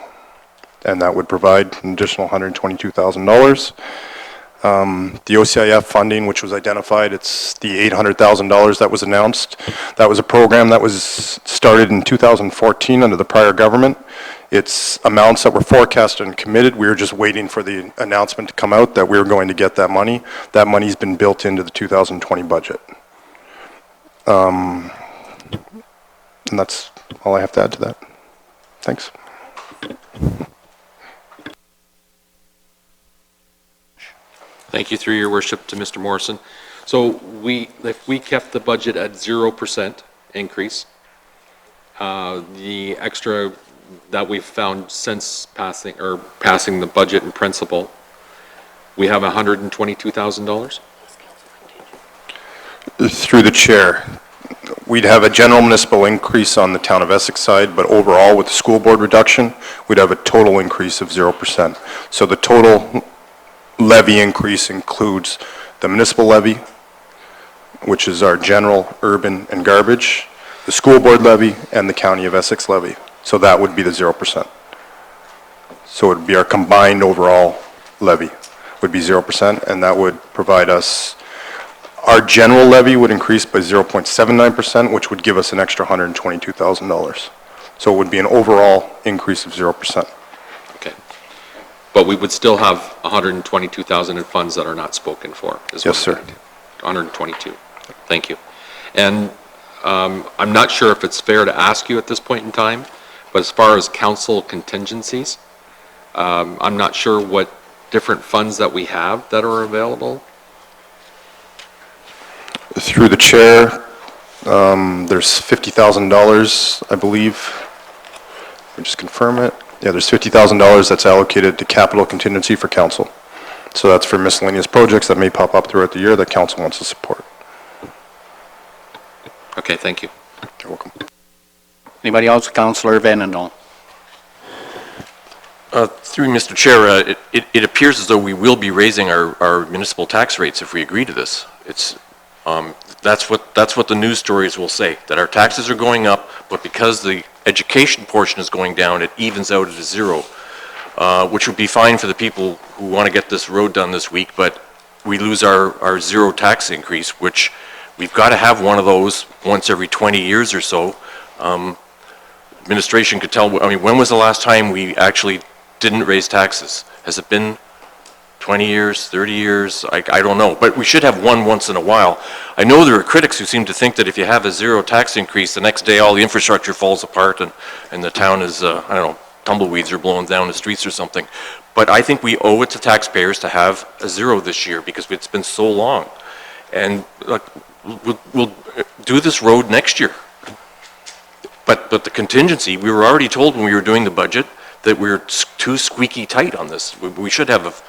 And that would provide an additional $122,000. The OCIF funding, which was identified, it's the $800,000 that was announced. That was a program that was started in 2014 under the prior government. It's amounts that were forecasted and committed. We were just waiting for the announcement to come out that we were going to get that money. That money's been built into the 2020 budget. And that's all I have to add to that. Thanks. Thank you, through your worship, to Mr. Morrison. So if we kept the budget at 0% increase, The extra that we've found since passing the budget in principle, we have $122,000? Through the chair, we'd have a general municipal increase on the town of Essex side, but overall with the school board reduction, we'd have a total increase of 0%. So the total levy increase includes the municipal levy, which is our general, urban, and garbage, the school board levy, and the county of Essex levy. So that would be the 0%. So it would be our combined overall levy would be 0%, and that would provide us, our general levy would increase by 0.79%, which would give us an extra $122,000. So it would be an overall increase of 0%. Okay. But we would still have 122,000 in funds that are not spoken for? Yes, sir. 122. Thank you. And I'm not sure if it's fair to ask you at this point in time, but as far as council contingencies, I'm not sure what different funds that we have that are available. Through the chair, there's $50,000, I believe. Let me just confirm it. Yeah, there's $50,000 that's allocated to capital contingency for council. So that's for miscellaneous projects that may pop up throughout the year that council wants to support. Okay, thank you. You're welcome. Anybody else? Councillor Vandendahl. Through Mr. Chair, it appears as though we will be raising our municipal tax rates if we agree to this. That's what the news stories will say, that our taxes are going up, but because the education portion is going down, it evens out at a zero, which would be fine for the people who want to get this road done this week, but we lose our zero tax increase, which we've got to have one of those once every 20 years or so. Administration could tell, I mean, when was the last time we actually didn't raise taxes? Has it been 20 years, 30 years? I don't know, but we should have one once in a while. I know there are critics who seem to think that if you have a zero tax increase, the next day all the infrastructure falls apart and the town is, I don't know, tumbleweeds are blowing down the streets or something. But I think we owe it to taxpayers to have a zero this year because it's been so long. And we'll do this road next year. But the contingency, we were already told when we were doing the budget that we were too squeaky tight on this. We should have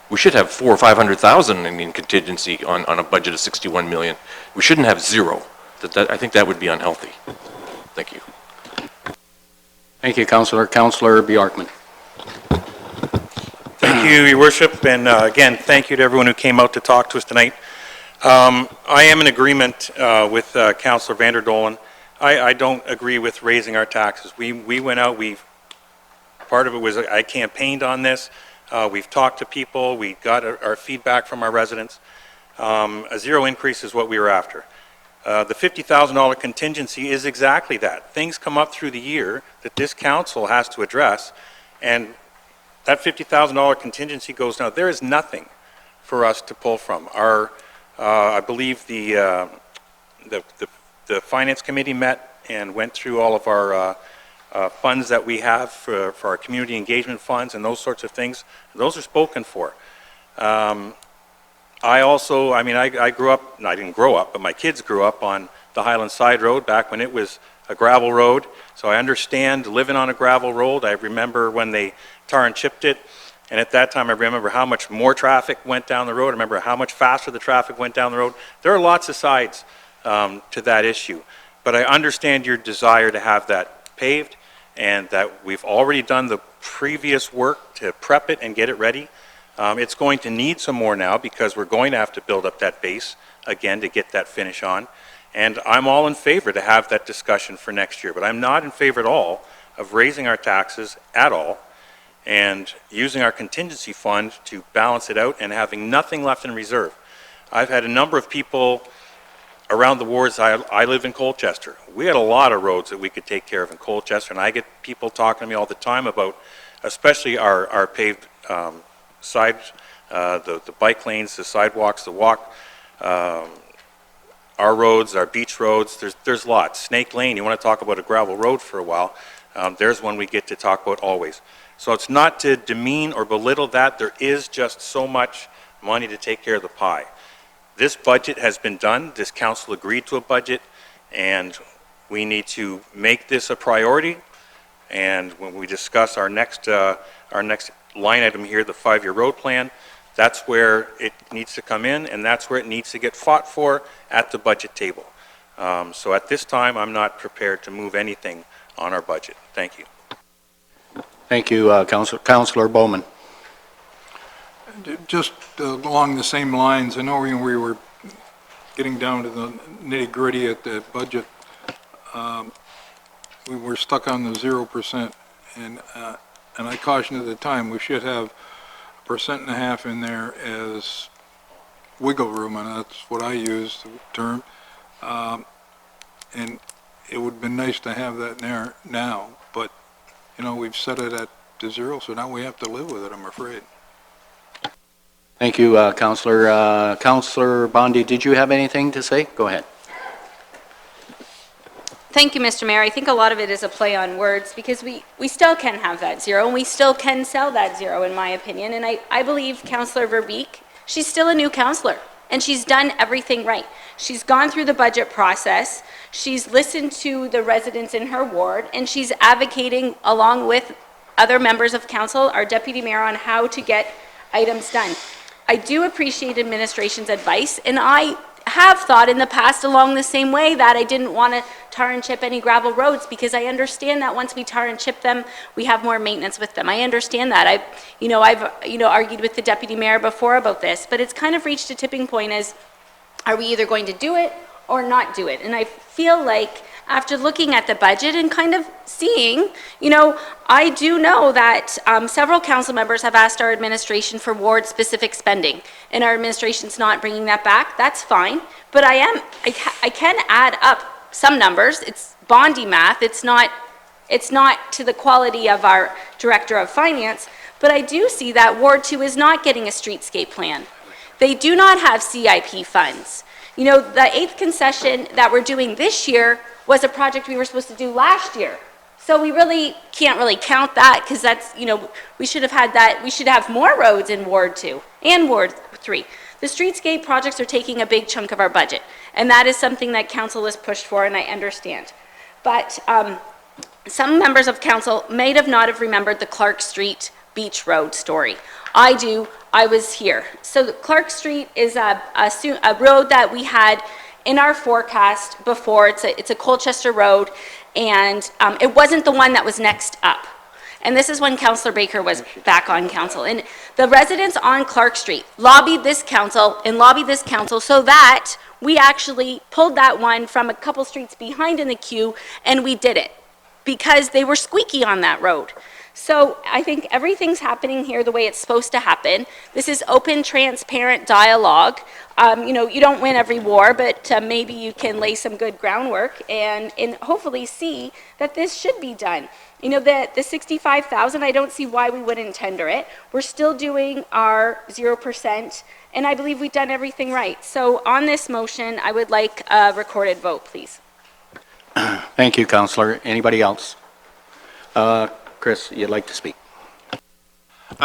$400,000 or $500,000 in contingency on a budget of $61 million. We shouldn't have zero. I think that would be unhealthy. Thank you. Thank you, Councillor. Councillor Bjorkman. Thank you, Your Worship, and again, thank you to everyone who came out to talk to us tonight. I am in agreement with Councillor Vanderdolen. I don't agree with raising our taxes. We went out, part of it was I campaigned on this. We've talked to people. We got our feedback from our residents. A zero increase is what we were after. The $50,000 contingency is exactly that. Things come up through the year that this council has to address, and that $50,000 contingency goes down. There is nothing for us to pull from. I believe the Finance Committee met and went through all of our funds that we have for our community engagement funds and those sorts of things. Those are spoken for. I grew up, I didn't grow up, but my kids grew up on the Highland Side Road back when it was a gravel road. So I understand living on a gravel road. I remember when they tar and chipped it. And at that time, I remember how much more traffic went down the road. I remember how much faster the traffic went down the road. There are lots of sides to that issue. But I understand your desire to have that paved and that we've already done the previous work to prep it and get it ready. It's going to need some more now because we're going to have to build up that base again to get that finish on. And I'm all in favor to have that discussion for next year, but I'm not in favor at all of raising our taxes at all and using our contingency fund to balance it out and having nothing left in reserve. I've had a number of people around the wards. I live in Colchester. We had a lot of roads that we could take care of in Colchester, and I get people talking to me all the time about especially our paved sides, the bike lanes, the sidewalks, the walk, our roads, our beach roads. There's lots. Snake Lane, you want to talk about a gravel road for a while, there's one we get to talk about always. So it's not to demean or belittle that. There is just so much money to take care of the pie. This budget has been done. This council agreed to a budget, and We need to make this a priority, and when we discuss our next line item here, the 5-year road plan, that's where it needs to come in, and that's where it needs to get fought for at the budget table. So at this time, I'm not prepared to move anything on our budget. Thank you. Thank you, Councillor Bowman. Just along the same lines, I know we were getting down to the nitty-gritty at the budget. We were stuck on the 0%, and I cautioned at the time we should have 1.5% in there as wiggle room, and that's what I use the term. And it would have been nice to have that there now, but you know, we've set it at the 0, so now we have to live with it, I'm afraid. Thank you, Councillor. Councillor Bondi, did you have anything to say? Go ahead. Thank you, Mr. Mayor. I think a lot of it is a play on words because we still can have that 0 and we still can sell that 0 in my opinion. And I believe Councillor Verbeek, she's still a new councillor and she's done everything right. She's gone through the budget process. She's listened to the residents in her ward and she's advocating along with other members of council, our deputy mayor, on how to get items done. I do appreciate administration's advice, and I have thought in the past along the same way that I didn't want to tar and chip any gravel roads because I understand that once we tar and chip them, we have more maintenance with them. I understand that. I've argued with the deputy mayor before about this, but it's kind of reached a tipping point as, are we either going to do it or not do it? And I feel like after looking at the budget and kind of seeing, I do know that several council members have asked our administration for ward-specific spending, and our administration's not bringing that back. That's fine, but I can add up some numbers. It's Bondi math. It's not to the quality of our director of finance, but I do see that Ward 2 is not getting a streetscape plan. They do not have CIP funds. The 8th concession that we're doing this year was a project we were supposed to do last year. So we really can't count that because that's, we should have had that. We should have more roads in Ward 2 and Ward 3. The streetscape projects are taking a big chunk of our budget, and that is something that council has pushed for, and I understand. But some members of council may not have remembered the Clark Street Beach Road story. I do. I was here. So the Clark Street is a road that we had in our forecast before. It's a Colchester road, and it wasn't the one that was next up. And this is when Councillor Baker was back on council. And the residents on Clark Street lobbied this council so that we actually pulled that one from a couple streets behind in the queue, and we did it because they were squeaky on that road. So I think everything's happening here the way it's supposed to happen. This is open, transparent dialogue. You don't win every war, but maybe you can lay some good groundwork and hopefully see that this should be done. The 65,000, I don't see why we wouldn't tender it. We're still doing our 0%, and I believe we've done everything right. So on this motion, I would like a recorded vote, please. Thank you, Councillor. Anybody else? Chris, you'd like to speak?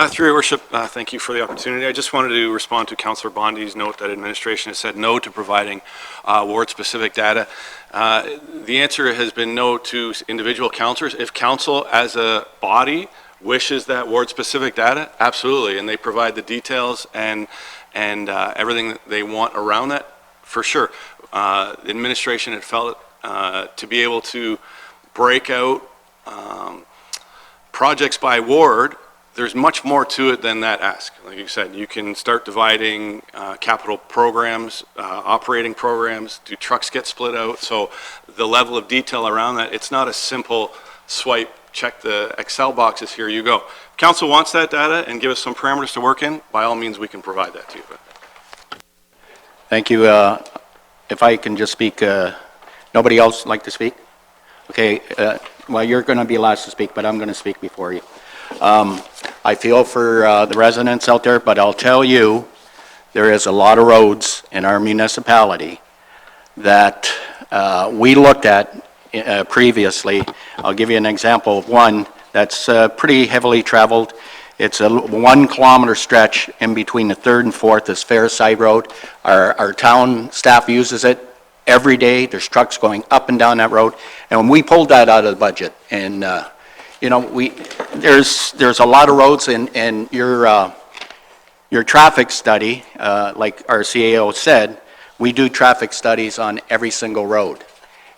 Through your worship, thank you for the opportunity. I just wanted to respond to Councillor Bondi's note that administration has said no to providing ward-specific data. The answer has been no to individual councillors. If council as a body wishes that ward-specific data, absolutely, and they provide the details and everything that they want around that, for sure. The administration had felt to be able to break out projects by ward. There's much more to it than that ask. Like you said, you can start dividing capital programs, operating programs. Do trucks get split out? So the level of detail around that, it's not a simple swipe, check the Excel boxes, here you go. If council wants that data and give us some parameters to work in, by all means, we can provide that to you. Thank you. If I can just speak, nobody else like to speak? Okay, well, you're going to be last to speak, but I'm going to speak before you. I feel for the residents out there, but I'll tell you, there is a lot of roads in our municipality that we looked at previously. I'll give you an example of one that's pretty heavily traveled. It's a 1 kilometer stretch in between the 3rd and 4th is Fairside Road. Our town staff uses it every day. There's trucks going up and down that road. And when we pulled that out of the budget, and, you know, there's a lot of roads, and your traffic study, like our CAO said, we do traffic studies on every single road.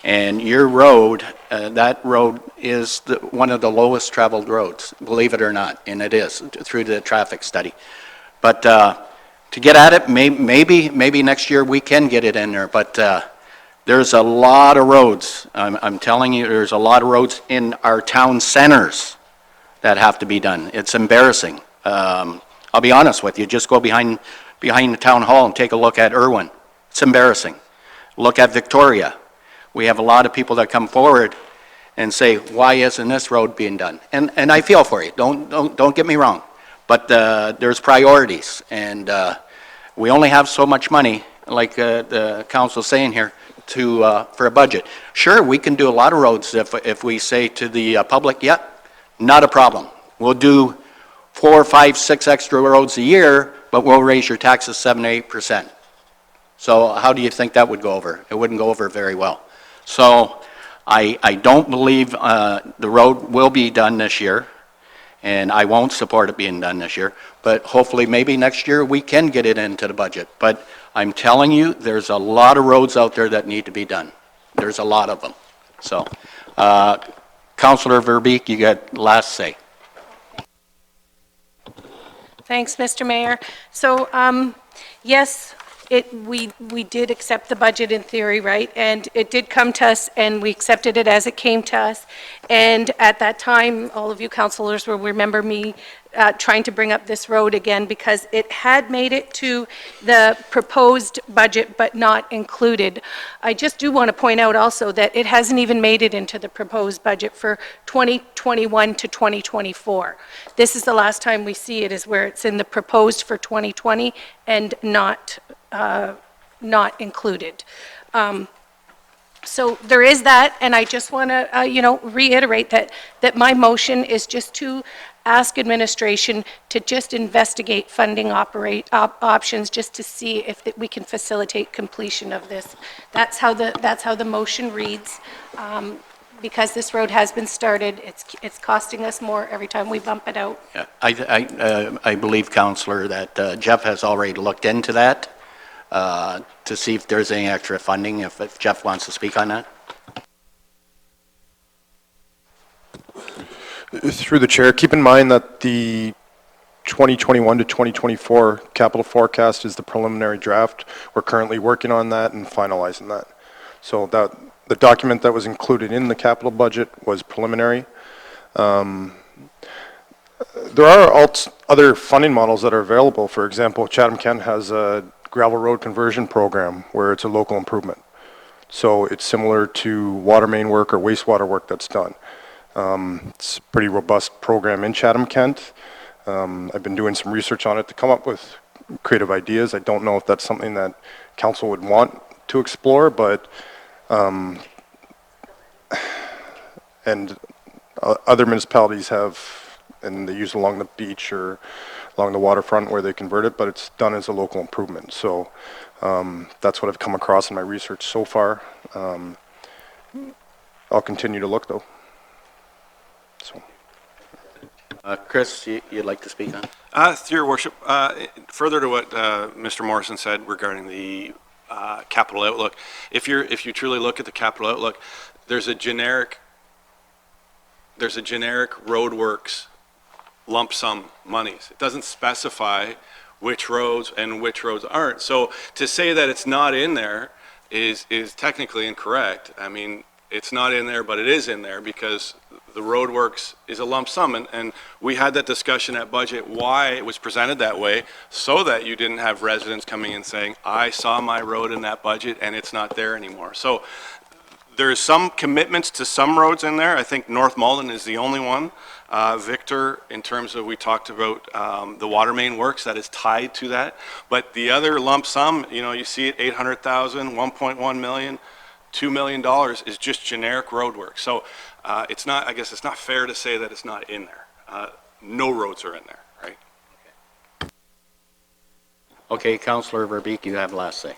And your road, that road is one of the lowest traveled roads, believe it or not, and it is, through the traffic study. But to get at it, maybe next year we can get it in there, but there's a lot of roads. I'm telling you, there's a lot of roads in our town centers that have to be done. It's embarrassing. I'll be honest with you, just go behind the town hall and take a look at Irwin. It's embarrassing. Look at Victoria. We have a lot of people that come forward and say, why isn't this road being done? And I feel for you, don't get me wrong, but there's priorities, and we only have so much money, like the council's saying here, for a budget. Sure, we can do a lot of roads if we say to the public, yep, not a problem. We'll do 4, 5, 6 extra roads a year, but we'll raise your taxes 7 to 8%. So how do you think that would go over? It wouldn't go over very well. So I don't believe the road will be done this year, and I won't support it being done this year, but hopefully maybe next year we can get it into the budget. But I'm telling you, there's a lot of roads out there that need to be done. There's a lot of them. So, Councillor Verbeek, you got last say. Thanks, Mr. Mayor. So, yes, we did accept the budget in theory, right? And it did come to us, and we accepted it as it came to us. And at that time, all of you councilors will remember me trying to bring up this road again because it had made it to the proposed budget but not included. I just do want to point out also that it hasn't even made it into the proposed budget for 2021 to 2024. This is the last time we see it, is where it's in the proposed for 2020 and not included. So there is that, and I just want to, reiterate that my motion is just to ask administration to just investigate funding options, just to see if we can facilitate completion of this. That's how the motion reads. Because this road has been started, it's costing us more every time we bump it out. Yeah, I believe, Councillor, that Jeff has already looked into that to see if there's any extra funding, if Jeff wants to speak on that. Through the chair, keep in mind that the 2021 to 2024 capital forecast is the preliminary draft. We're currently working on that and finalizing that. So that the document that was included in the capital budget was preliminary. There are other funding models that are available. For example, Chatham-Kent has a gravel road conversion program where it's a local improvement. So it's similar to water main work or wastewater work that's done. It's a pretty robust program in Chatham-Kent. I've been doing some research on it to come up with creative ideas. I don't know if that's something that council would want to explore, but and other municipalities have, and they use it along the beach or along the waterfront where they convert it, but it's done as a local improvement. So that's what I've come across in my research so far. I'll continue to look though. So. Chris, you'd like to speak on? Through your worship, further to what Mr. Morrison said regarding the capital outlook, if you truly look at the capital outlook, there's a generic roadworks lump sum monies. It doesn't specify which roads and which roads aren't. So to say that it's not in there is technically incorrect. I mean, it's not in there, but it is in there because the roadworks is a lump sum, and we had that discussion at budget, why it was presented that way, so that you didn't have residents coming in saying, I saw my road in that budget and it's not there anymore. So there's some commitments to some roads in there. I think North Malden is the only one. Victor, in terms of, we talked about the water main works, that is tied to that. But the other lump sum, you see it, 800,000, 1.1 million, $2 million is just generic road work. So it's not, I guess it's not fair to say that it's not in there. No roads are in there, right? Okay, Councillor Verbeek, you have last say.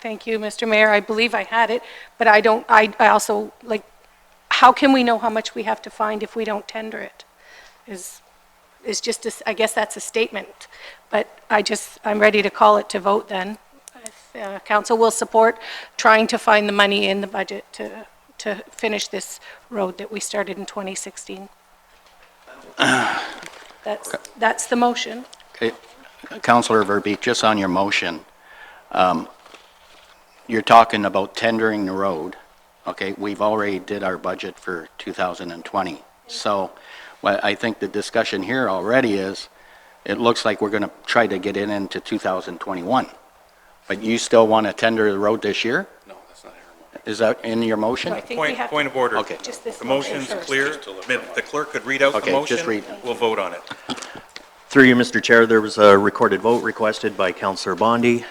Thank you, Mr. Mayor. I believe I had it, but I don't, I also, like, how can we know how much we have to find if we don't tender it? Is just, I guess that's a statement, but I'm ready to call it to vote then. If council will support trying to find the money in the budget to finish this road that we started in 2016. That's the motion. Okay. Councillor Verbeek, just on your motion, you're talking about tendering the road, okay? We've already did our budget for 2020. So what I think the discussion here already is, it looks like we're going to try to get it into 2021. But you still want to tender the road this year? No, that's not here. Is that in your motion? So I think we have Point of order. Okay. just this The motion motion's first. clear. The clerk could read out the Okay, motion. just read. We'll vote on it. Through you, Mr. Chair, there was a recorded vote requested by Councillor Bondi,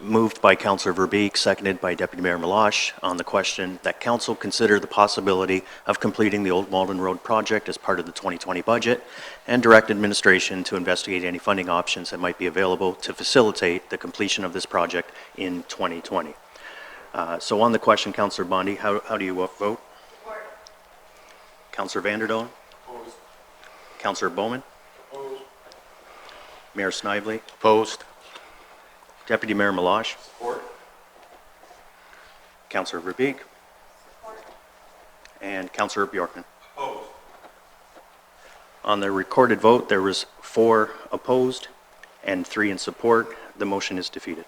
moved by Councillor Verbeek, seconded by Deputy Mayor Milosh, on the question that council consider the possibility of completing the Old Malden Road project as part of the 2020 budget, and direct administration to investigate any funding options that might be available to facilitate the completion of this project in 2020. So on the question, Councillor Bondi, how do you vote? Councillor Vanderdoen? Opposed. Councillor Bowman? Opposed. Mayor Snively? Opposed? Deputy Mayor Milosh? Support. Councillor Verbeek? Support. And Councillor Bjorkman? Opposed. On the recorded vote, there was 4 opposed and 3 in support. The motion is defeated.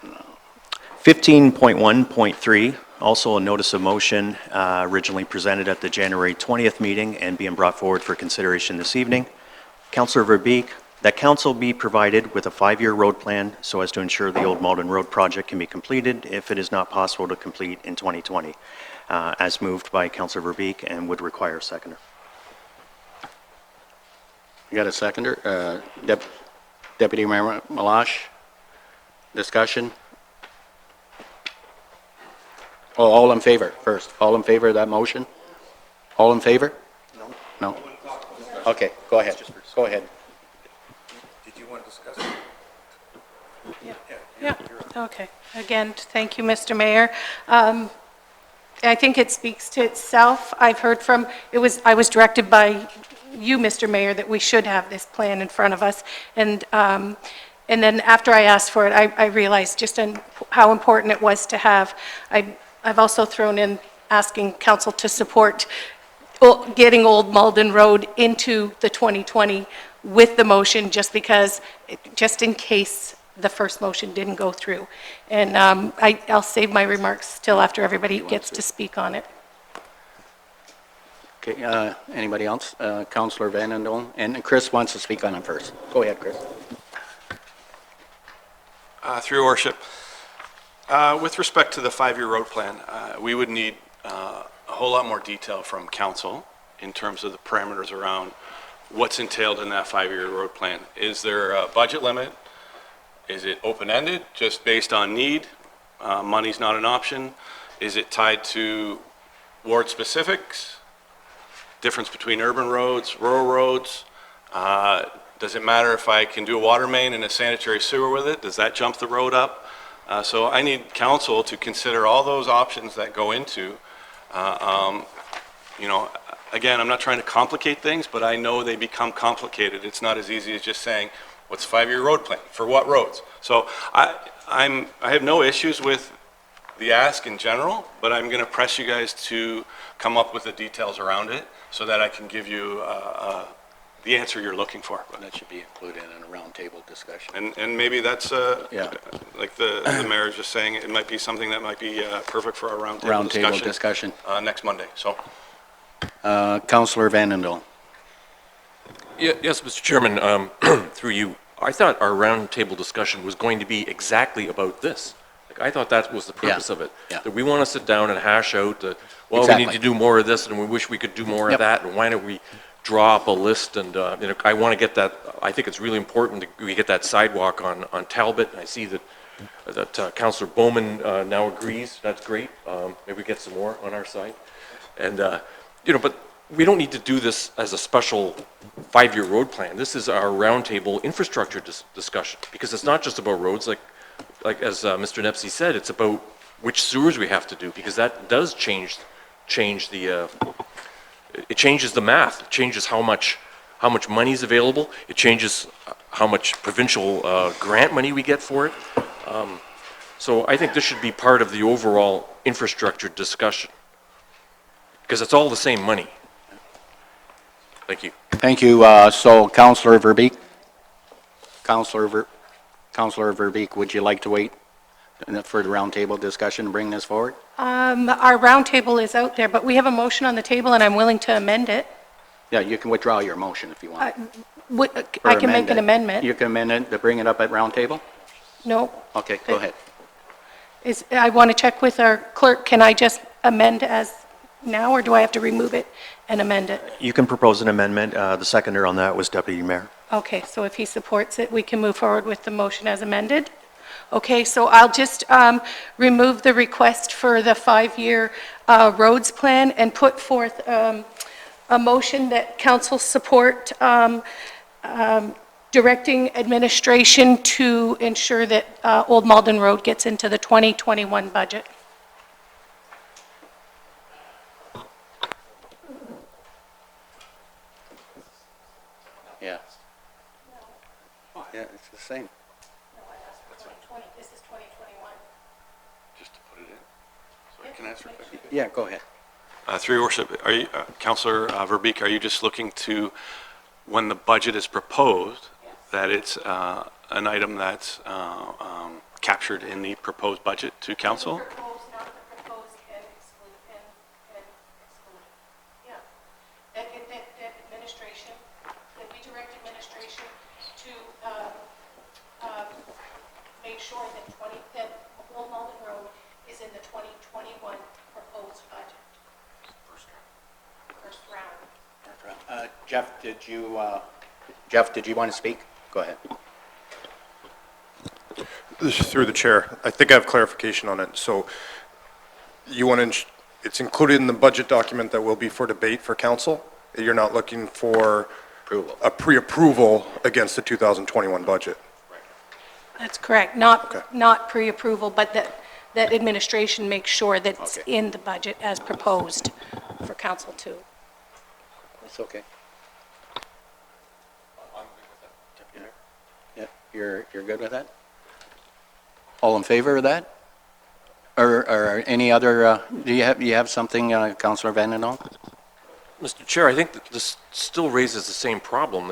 No. 15.1.3, also a notice of motion originally presented at the January 20th meeting and being brought forward for consideration this evening. Councillor Verbeek, that council be provided with a 5-year road plan so as to ensure the Old Malden Road project can be completed if it is not possible to complete in 2020, as moved by Councillor Verbeek and would require a seconder. You got a seconder? Deputy Mayor Milosh? Discussion? Oh, all in favor first. All in favor of that motion? All in favor? No. No? Okay, go ahead. Go ahead. Did you want to discuss it? Yeah, okay. Again, thank you, Mr. Mayor. I think it speaks to itself. I've heard from, I was directed by you, Mr. Mayor, that we should have this plan in front of us. And then after I asked for it, I realized just how important it was to have. I've also thrown in asking council to support getting Old Malden Road into the 2020 with the motion, just because, just in case the first motion didn't go through. And I'll save my remarks till after everybody gets to speak on it. Okay, anybody else? Councillor Vanendel, and Chris wants to speak on it first. Go ahead, Chris. Through your worship, with respect to the 5-year road plan, we would need a whole lot more detail from council in terms of the parameters around what's entailed in that 5-year road plan. Is there a budget limit? Is it open-ended, just based on need? Money's not an option. Is it tied to ward specifics? Difference between urban roads, rural roads? Does it matter if I can do a water main and a sanitary sewer with it? Does that jump the road up? So I need council to consider all those options that go into, you know, again, I'm not trying to complicate things, but I know they become complicated. It's not as easy as just saying, what's a 5-year road plan? For what roads? So I have no issues with the ask in general, but I'm going to press you guys to come up with the details around it so that I can give you the answer you're looking for. That should be included in a roundtable discussion. And maybe that's, Yeah. like the mayor was just saying, it might be something that might be perfect for a roundtable discussion. Next Monday. So, Councillor Vanendel. Yes, Mr. Chairman, through you, I thought our roundtable discussion was going to be exactly about this. Like, I thought that was the purpose of it. Yeah. That we want to sit down and hash out, well, Exactly. we need to do more of this, and we wish we could do more Yep. of that, and why don't we draw up a list, and, you know, I want to get that, I think it's really important that we get that sidewalk on Talbot, and I see that Councillor Bowman now agrees, that's great. Maybe we get some more on our side. And, you know, but we don't need to do this as a special 5-year road plan. This is our roundtable infrastructure discussion, because it's not just about roads, like as Mr. Nepsey said, it's about which sewers we have to do, because that does change the, it changes the math. It changes how much money is available. It changes how much provincial grant money we get for it. So I think this should be part of the overall infrastructure discussion, because it's all the same money. Thank you. Thank you. So Councillor Verbeek? Councillor Verbeek, would you like to wait for the roundtable discussion and bring this forward? Our roundtable is out there, but we have a motion on the table, and I'm willing to amend it. Yeah, you can withdraw your motion if you want. I can make an amendment. You can amend it to bring it up at roundtable? No. Okay, go ahead. I want to check with our clerk. Can I just amend as now, or do I have to remove it and amend it? You can propose an amendment. The seconder on that was Deputy Mayor. Okay, so if he supports it, we can move forward with the motion as amended. Okay, so I'll just remove the request for the 5-year roads plan and put forth a motion that council support directing administration to ensure that Old Malden Road gets into the 2021 budget. Yeah. Yeah, it's the same. This is 2021. Just to put it in. So can I ask for a question? Yeah, go ahead. Through your worship, are you, Councillor Verbeek, are you just looking to, when the budget is proposed, that it's an item that's captured in the proposed budget to council? Proposed, not the proposed, and exclude. Yeah. That administration, that we direct administration to make sure that Old Malden Road is in the 2021 proposed budget. First round. Jeff, did you want to speak? Go ahead. This is through the chair. I think I have clarification on it. So you want to, it's included in the budget document that will be for debate for council? You're not looking for a pre-approval against the 2021 budget? That's correct. Not pre-approval, but that administration makes sure that it's in the budget as proposed for council too. That's okay. Yeah, you're good with that? All in favor of that? Or any other, do you have something, Councillor Vandendal? Mr. Chair, I think that this still raises the same problem,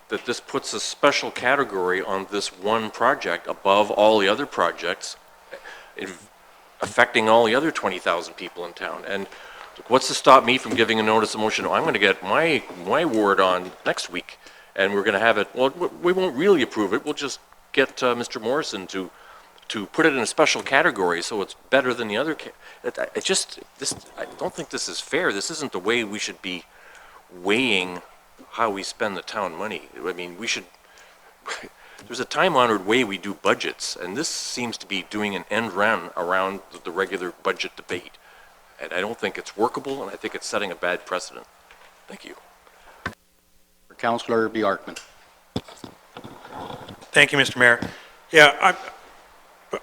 that this puts a special category on this one project above all the other projects, affecting all the other 20,000 people in town. And what's to stop me from giving a notice of motion? I'm going to get my word on next week, and we're going to have it, well, we won't really approve it. We'll just get Mr. Morrison to put it in a special category so it's better than the other. I don't think this is fair. This isn't the way we should be weighing how we spend the town money. I mean, there's a time-honored way we do budgets, and this seems to be doing an end run around the regular budget debate. And I don't think it's workable, and I think it's setting a bad precedent. Thank you. Councillor Bjorkman. Thank you, Mr. Mayor. Yeah,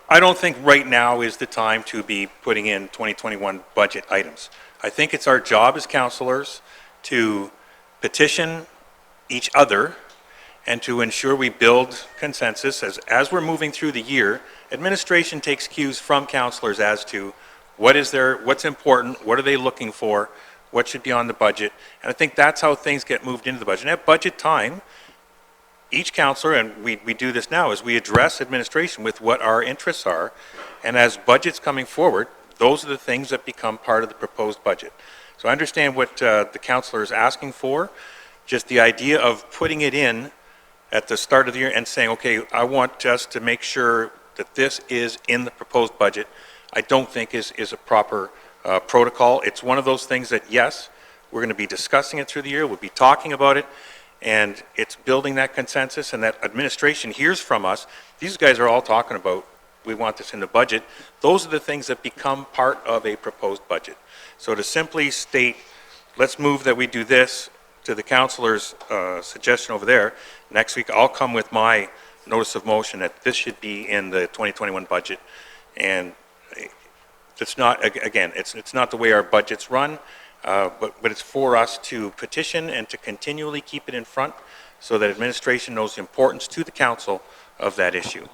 I don't think right now is the time to be putting in 2021 budget items. I think it's our job as councillors to petition each other and to ensure we build consensus as we're moving through the year. Administration takes cues from councillors as to what's important, what are they looking for, what should be on the budget, and I think that's how things get moved into the budget. And at budget time, each councillor, and we do this now, is we address administration with what our interests are, and as budgets coming forward, those are the things that become part of the proposed budget. So I understand what the councillor is asking for, just the idea of putting it in at the start of the year and saying, okay, I want us to make sure that this is in the proposed budget, I don't think is a proper protocol. It's one of those things that, yes, we're going to be discussing it through the year, we'll be talking about it, and it's building that consensus, and that administration hears from us. These guys are all talking about, we want this in the budget. Those are the things that become part of a proposed budget. So to simply state, let's move that we do this to the councilor's suggestion over there. Next week, I'll come with my notice of motion that this should be in the 2021 budget. And it's not, again, it's not the way our budgets run, but it's for us to petition and to continually keep it in front so that administration knows the importance to the council of that issue.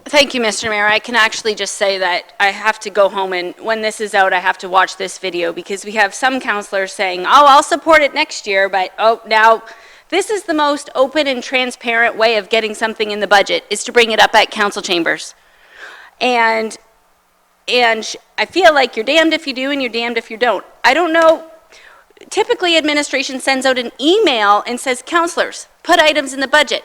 Thank you, Mr. Mayor. I can actually just say that I have to go home, and when this is out, I have to watch this video, because we have some councilors saying, oh, I'll support it next year, but oh, now this is the most open and transparent way of getting something in the budget, is to bring it up at council chambers. And I feel like you're damned if you do and you're damned if you don't. I don't know. Typically, administration sends out an email and says, councilors, put items in the budget.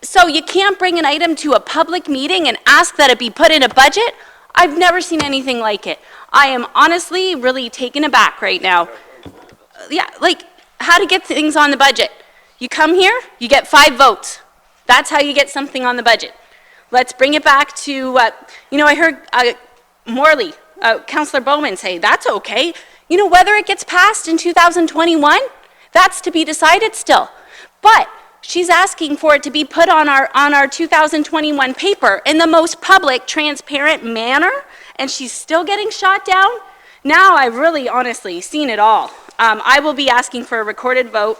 So you can't bring an item to a public meeting and ask that it be put in a budget? I've never seen anything like it. I am honestly really taken aback right now. Yeah, like, how to get things on the budget. You come here, you get 5 votes. That's how you get something on the budget. Let's bring it back to, I heard Morley, Councillor Bowman say, that's okay. Whether it gets passed in 2021, that's to be decided still. But she's asking for it to be put on our 2021 paper in the most public, transparent manner, and she's still getting shot down. Now I've really honestly seen it all. I will be asking for a recorded vote,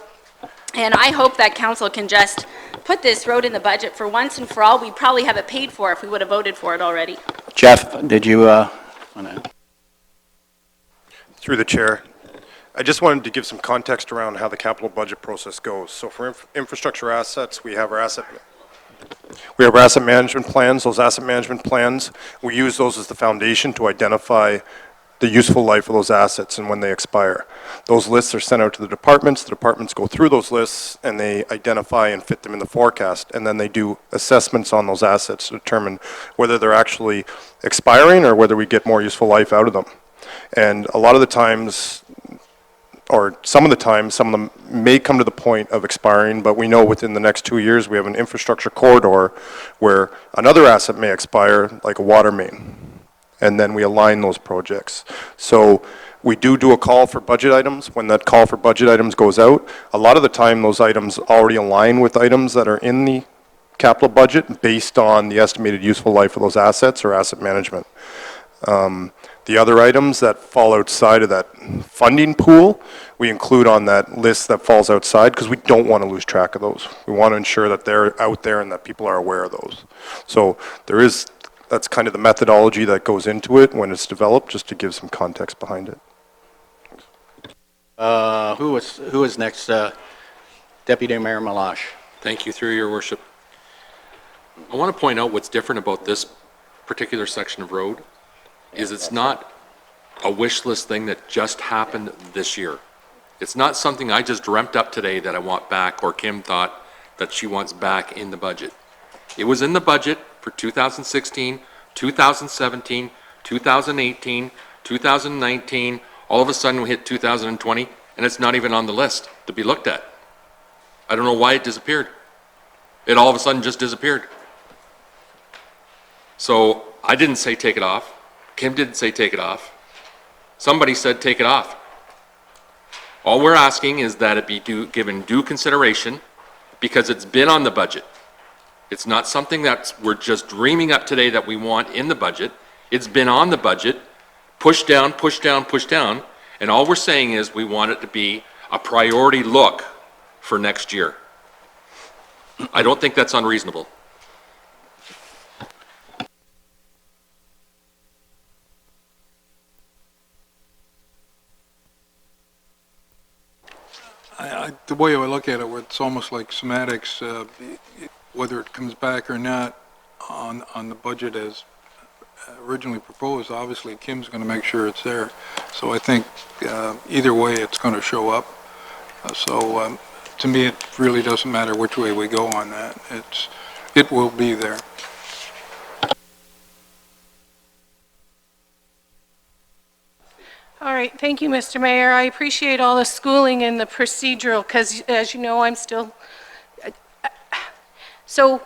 and I hope that council can just put this road in the budget for once and for all. We'd probably have it paid for if we would have voted for it already. Jeff, did you wanna? Through the chair, I just wanted to give some context around how the capital budget process goes. So for infrastructure assets, we have our asset management plans. Those asset management plans, we use those as the foundation to identify the useful life of those assets and when they expire. Those lists are sent out to the departments go through those lists, and they identify and fit them in the forecast, and then they do assessments on those assets to determine whether they're actually expiring or whether we get more useful life out of them. And a lot of the times, or some of the time, some of them may come to the point of expiring, but we know within the next 2 years we have an infrastructure corridor where another asset may expire, like a water main, and then we align those projects. So we do a call for budget items. When that call for budget items goes out, a lot of the time those items already align with items that are in the capital budget based on the estimated useful life of those assets or asset management. The other items that fall outside of that funding pool, we include on that list that falls outside, because we don't want to lose track of those. We want to ensure that they're out there and that people are aware of those. So that's kind of the methodology that goes into it when it's developed, just to give some context behind it. Who is next? Deputy Mayor Malash. Thank you, through your worship. I want to point out what's different about this particular section of road is it's not a wish list thing that just happened this year. It's not something I just dreamt up today that I want back, or Kim thought that she wants back in the budget. It was in the budget for 2016, 2017, 2018, 2019. All of a sudden we hit 2020 and it's not even on the list to be looked at. I don't know why it disappeared. It all of a sudden just disappeared. So I didn't say take it off. Kim didn't say take it off. Somebody said take it off. All we're asking is that it be given due consideration, because it's been on the budget. It's not something that we're just dreaming up today that we want in the budget. It's been on the budget, pushed down, pushed down, pushed down, and all we're saying is we want it to be a priority look for next year. I don't think that's unreasonable. The way I look at it, it's almost like semantics, whether it comes back or not on the budget as originally proposed. Obviously, Kim's going to make sure it's there. So I think either way, it's going to show up. So to me, it really doesn't matter which way we go on that. It will be there. All right, thank you, Mr. Mayor. I appreciate all the schooling and the procedural, because as you know, I'm still So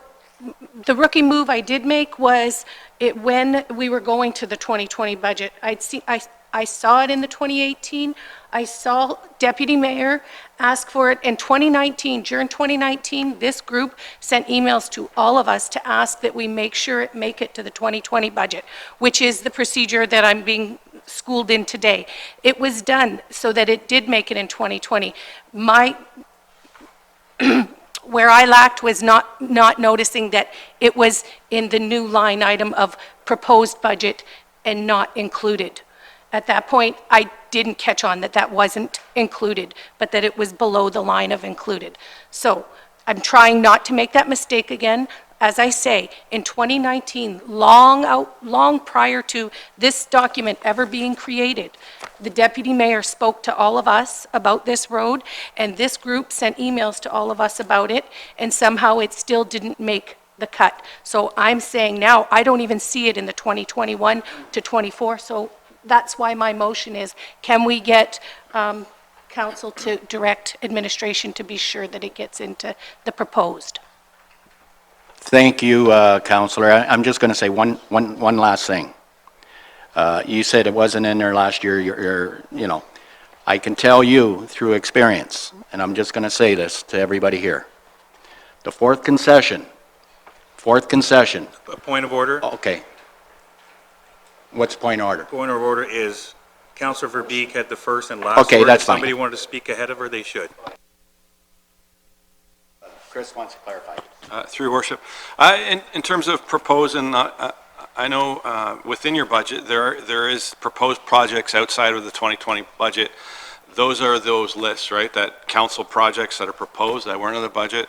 the rookie move I did make was when we were going to the 2020 budget. I saw it in the 2018. I saw Deputy Mayor ask for it in 2019. During 2019, this group sent emails to all of us to ask that we make sure it make it to the 2020 budget, which is the procedure that I'm being schooled in today. It was done so that it did make it in 2020. Where I lacked was not noticing that it was in the new line item of proposed budget and not included. At that point, I didn't catch on that that wasn't included, but that it was below the line of included. So I'm trying not to make that mistake again. As I say, in 2019, long prior to this document ever being created, the deputy mayor spoke to all of us about this road, and this group sent emails to all of us about it, and somehow it still didn't make the cut. So I'm saying now, I don't even see it in the 2021 to 24, so that's why my motion is, can we get council to direct administration to be sure that it gets into the proposed? Thank you, Councillor. I'm just going to say one last thing. You said it wasn't in there last year. You know, I can tell you through experience, and I'm just going to say this to everybody here. The fourth concession. A point of order. Okay. What's point of order? Point of order is Councillor Verbeek had the first and last Okay, word. that's If fine. somebody wanted to speak ahead of her, they should. Chris wants to clarify. Through your worship. In terms of proposing, I know within your budget, there is proposed projects outside of the 2020 budget. Those are those lists, right? That council projects that are proposed that weren't in the budget,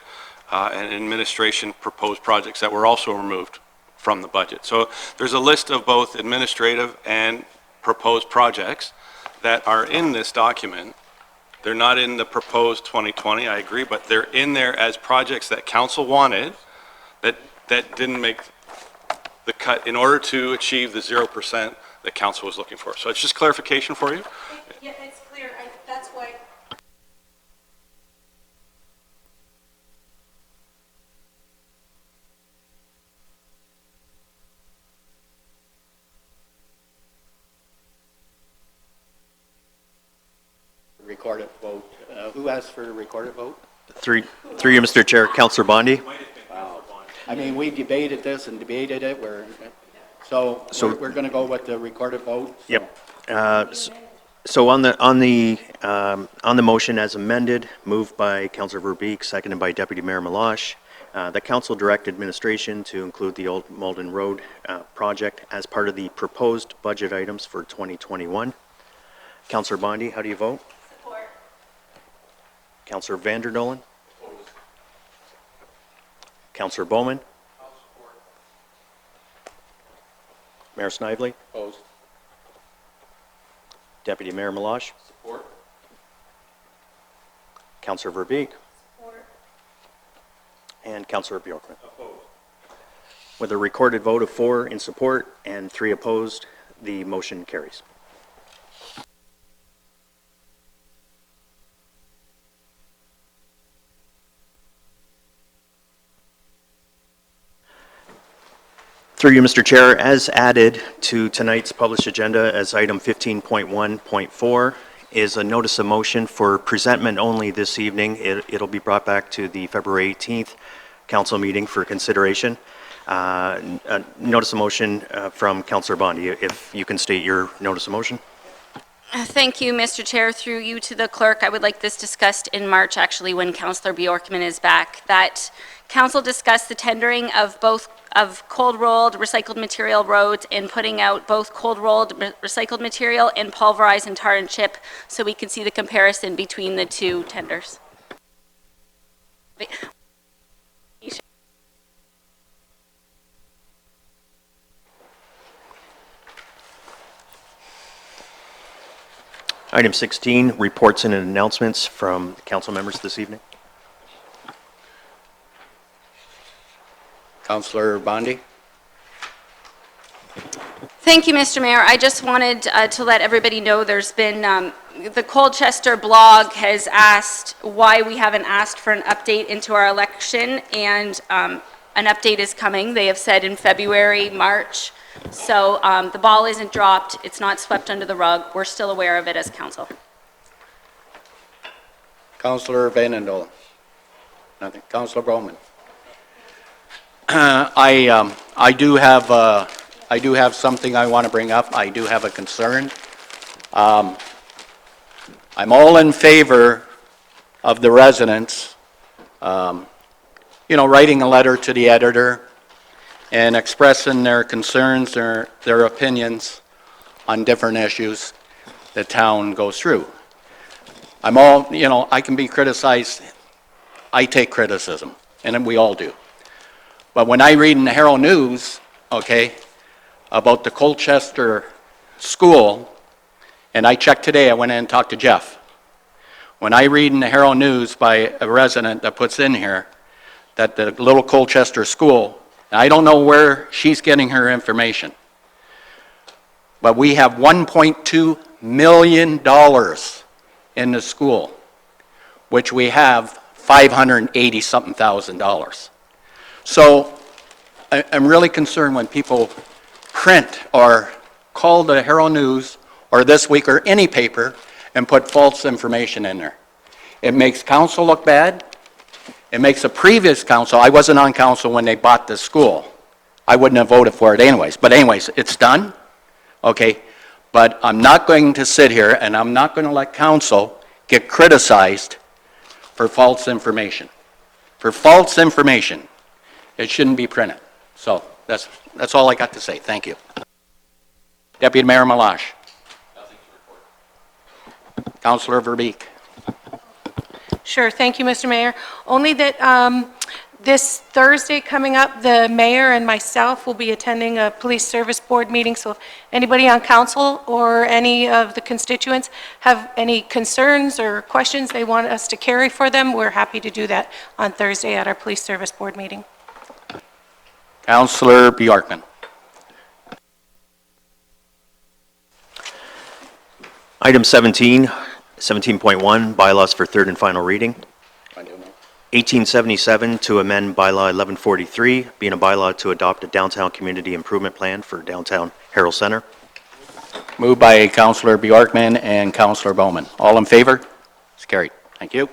and administration proposed projects that were also removed from the budget. So there's a list of both administrative and proposed projects that are in this document. They're not in the proposed 2020, I agree, but they're in there as projects that council wanted that didn't make the cut in order to achieve the 0% that council was looking for. So it's just clarification for you. Yeah, it's clear. That's why. Recorded vote. Who asked for a recorded vote? Through you, Mr. Chair, Councillor Bondi. Wow. I mean, we debated this and debated it. So we're going to go with the recorded vote. Yep. So on the motion as amended, moved by Councillor Verbeek, seconded by Deputy Mayor Meloche, the council direct administration to include the Old Malden Road project as part of the proposed budget items for 2021. Councillor Bondi, how do you vote? Support. Councillor Vanderdolen? Opposed. Councillor Bowman? I'll support. Mayor Snively? Opposed. Deputy Mayor Meloche? Support. Councillor Verbeek? Support. And Councillor Bjorkman. Opposed. With a recorded vote of 4 in support and 3 opposed, the motion carries. Through you, Mr. Chair, as added to tonight's published agenda as item 15.1.4 is a notice of motion for presentment only this evening. It'll be brought back to the February 18th council meeting for consideration. A notice of motion from Councillor Bondi. If you can state your notice of motion. Thank you, Mr. Chair. Through you to the clerk, I would like this discussed in March, actually, when Councillor Bjorkman is back. That council discussed the tendering of both cold-rolled recycled material roads and putting out both cold-rolled recycled material and pulverized and tar and chip so we could see the comparison between the two tenders. Item 16, reports and announcements from council members this evening. Councillor Bondi? Thank you, Mr. Mayor. I just wanted to let everybody know there's been, the Colchester blog has asked why we haven't asked for an update into our election, and an update is coming. They have said in February, March. So the ball isn't dropped. It's not swept under the rug. We're still aware of it as council. Councillor Vanendel. Nothing. Councillor Bowman. I do have something I want to bring up. I do have a concern. I'm all in favor of the residents, writing a letter to the editor and expressing their concerns, their opinions on different issues the town goes through. I can be criticized. I take criticism, and we all do. But when I read in the Herald News, okay, about the Colchester school, and I checked today, I went in and talked to Jeff. When I read in the Herald News by a resident that puts in here that the little Colchester school, I don't know where she's getting her information, but we have $1.2 million in the school, which we have $580-something thousand. So I'm really concerned when people print or call the Herald News or This Week or any paper and put false information in there. It makes council look bad. It makes a previous council, I wasn't on council when they bought this school. I wouldn't have voted for it anyways. But anyways, it's done, okay? But I'm not going to sit here and I'm not going to let council get criticized for false information. For false information, it shouldn't be printed. So that's all I got to say. Thank you. Deputy Mayor Malash. Councillor Verbeek. Sure, thank you, Mr. Mayor. Only that this Thursday coming up, the mayor and myself will be attending a police service board meeting, so if anybody on council or any of the constituents have any concerns or questions they want us to carry for them, we're happy to do that on Thursday at our police service board meeting. Councillor Bjorkman. Item 17.1, bylaws for third and final reading. 1877 to amend bylaw 1143, being a bylaw to adopt a downtown community improvement plan for downtown Herald Center. Moved by Councillor Bjorkman and Councillor Bowman. All in favor? It's carried. Thank you.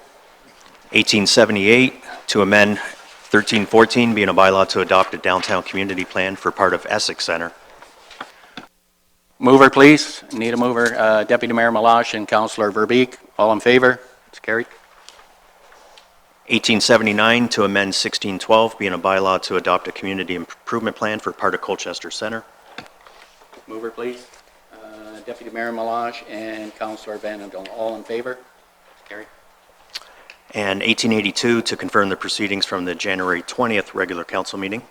1878 to amend 1314, being a bylaw to adopt a downtown community plan for part of Essex Center. Mover, please. Need a mover. Deputy Mayor Malash and Councillor Verbeek. All in favor? It's carried. 1879 to amend 1612, being a bylaw to adopt a community improvement plan for part of Colchester Center. Mover, please. Deputy Mayor Malash and Councillor Vanendel. All in favor? It's carried. And 1882 to confirm the proceedings from the January 20th regular council meeting.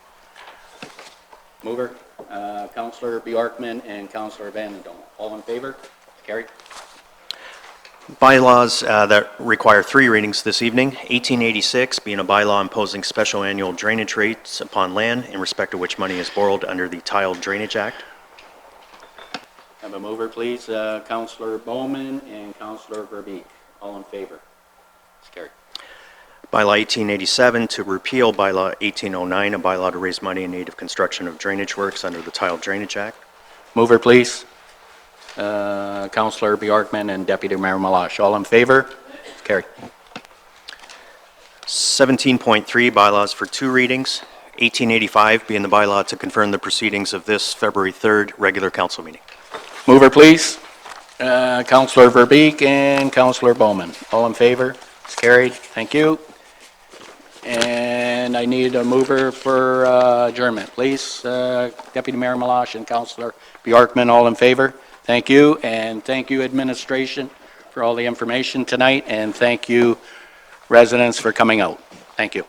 Mover. Councillor Bjorkman and Councillor Vanendel. All in favor? It's carried. Bylaws that require 3 readings this evening. 1886, being a bylaw imposing special annual drainage rates upon land in respect of which money is borrowed under the Tile Drainage Act. Have a mover, please. Councillor Bowman and Councillor Verbeek. All in favor? It's carried. Bylaw 1887 to repeal bylaw 1809, a bylaw to raise money in aid of construction of drainage works under the Tile Drainage Act. Mover, please. Councillor Bjorkman and Deputy Mayor Malash. All in favor? It's carried. 17.3, bylaws for 2 readings. 1885 being the bylaw to confirm the proceedings of this February 3rd regular council meeting. Mover, please. Councillor Verbeek and Councillor Bowman. All in favor? It's carried. Thank you. And I need a mover for adjournment, please. Deputy Mayor Malash and Councillor Bjorkman, all in favor? Thank you, and thank you, administration, for all the information tonight, and thank you, residents, for coming out. Thank you.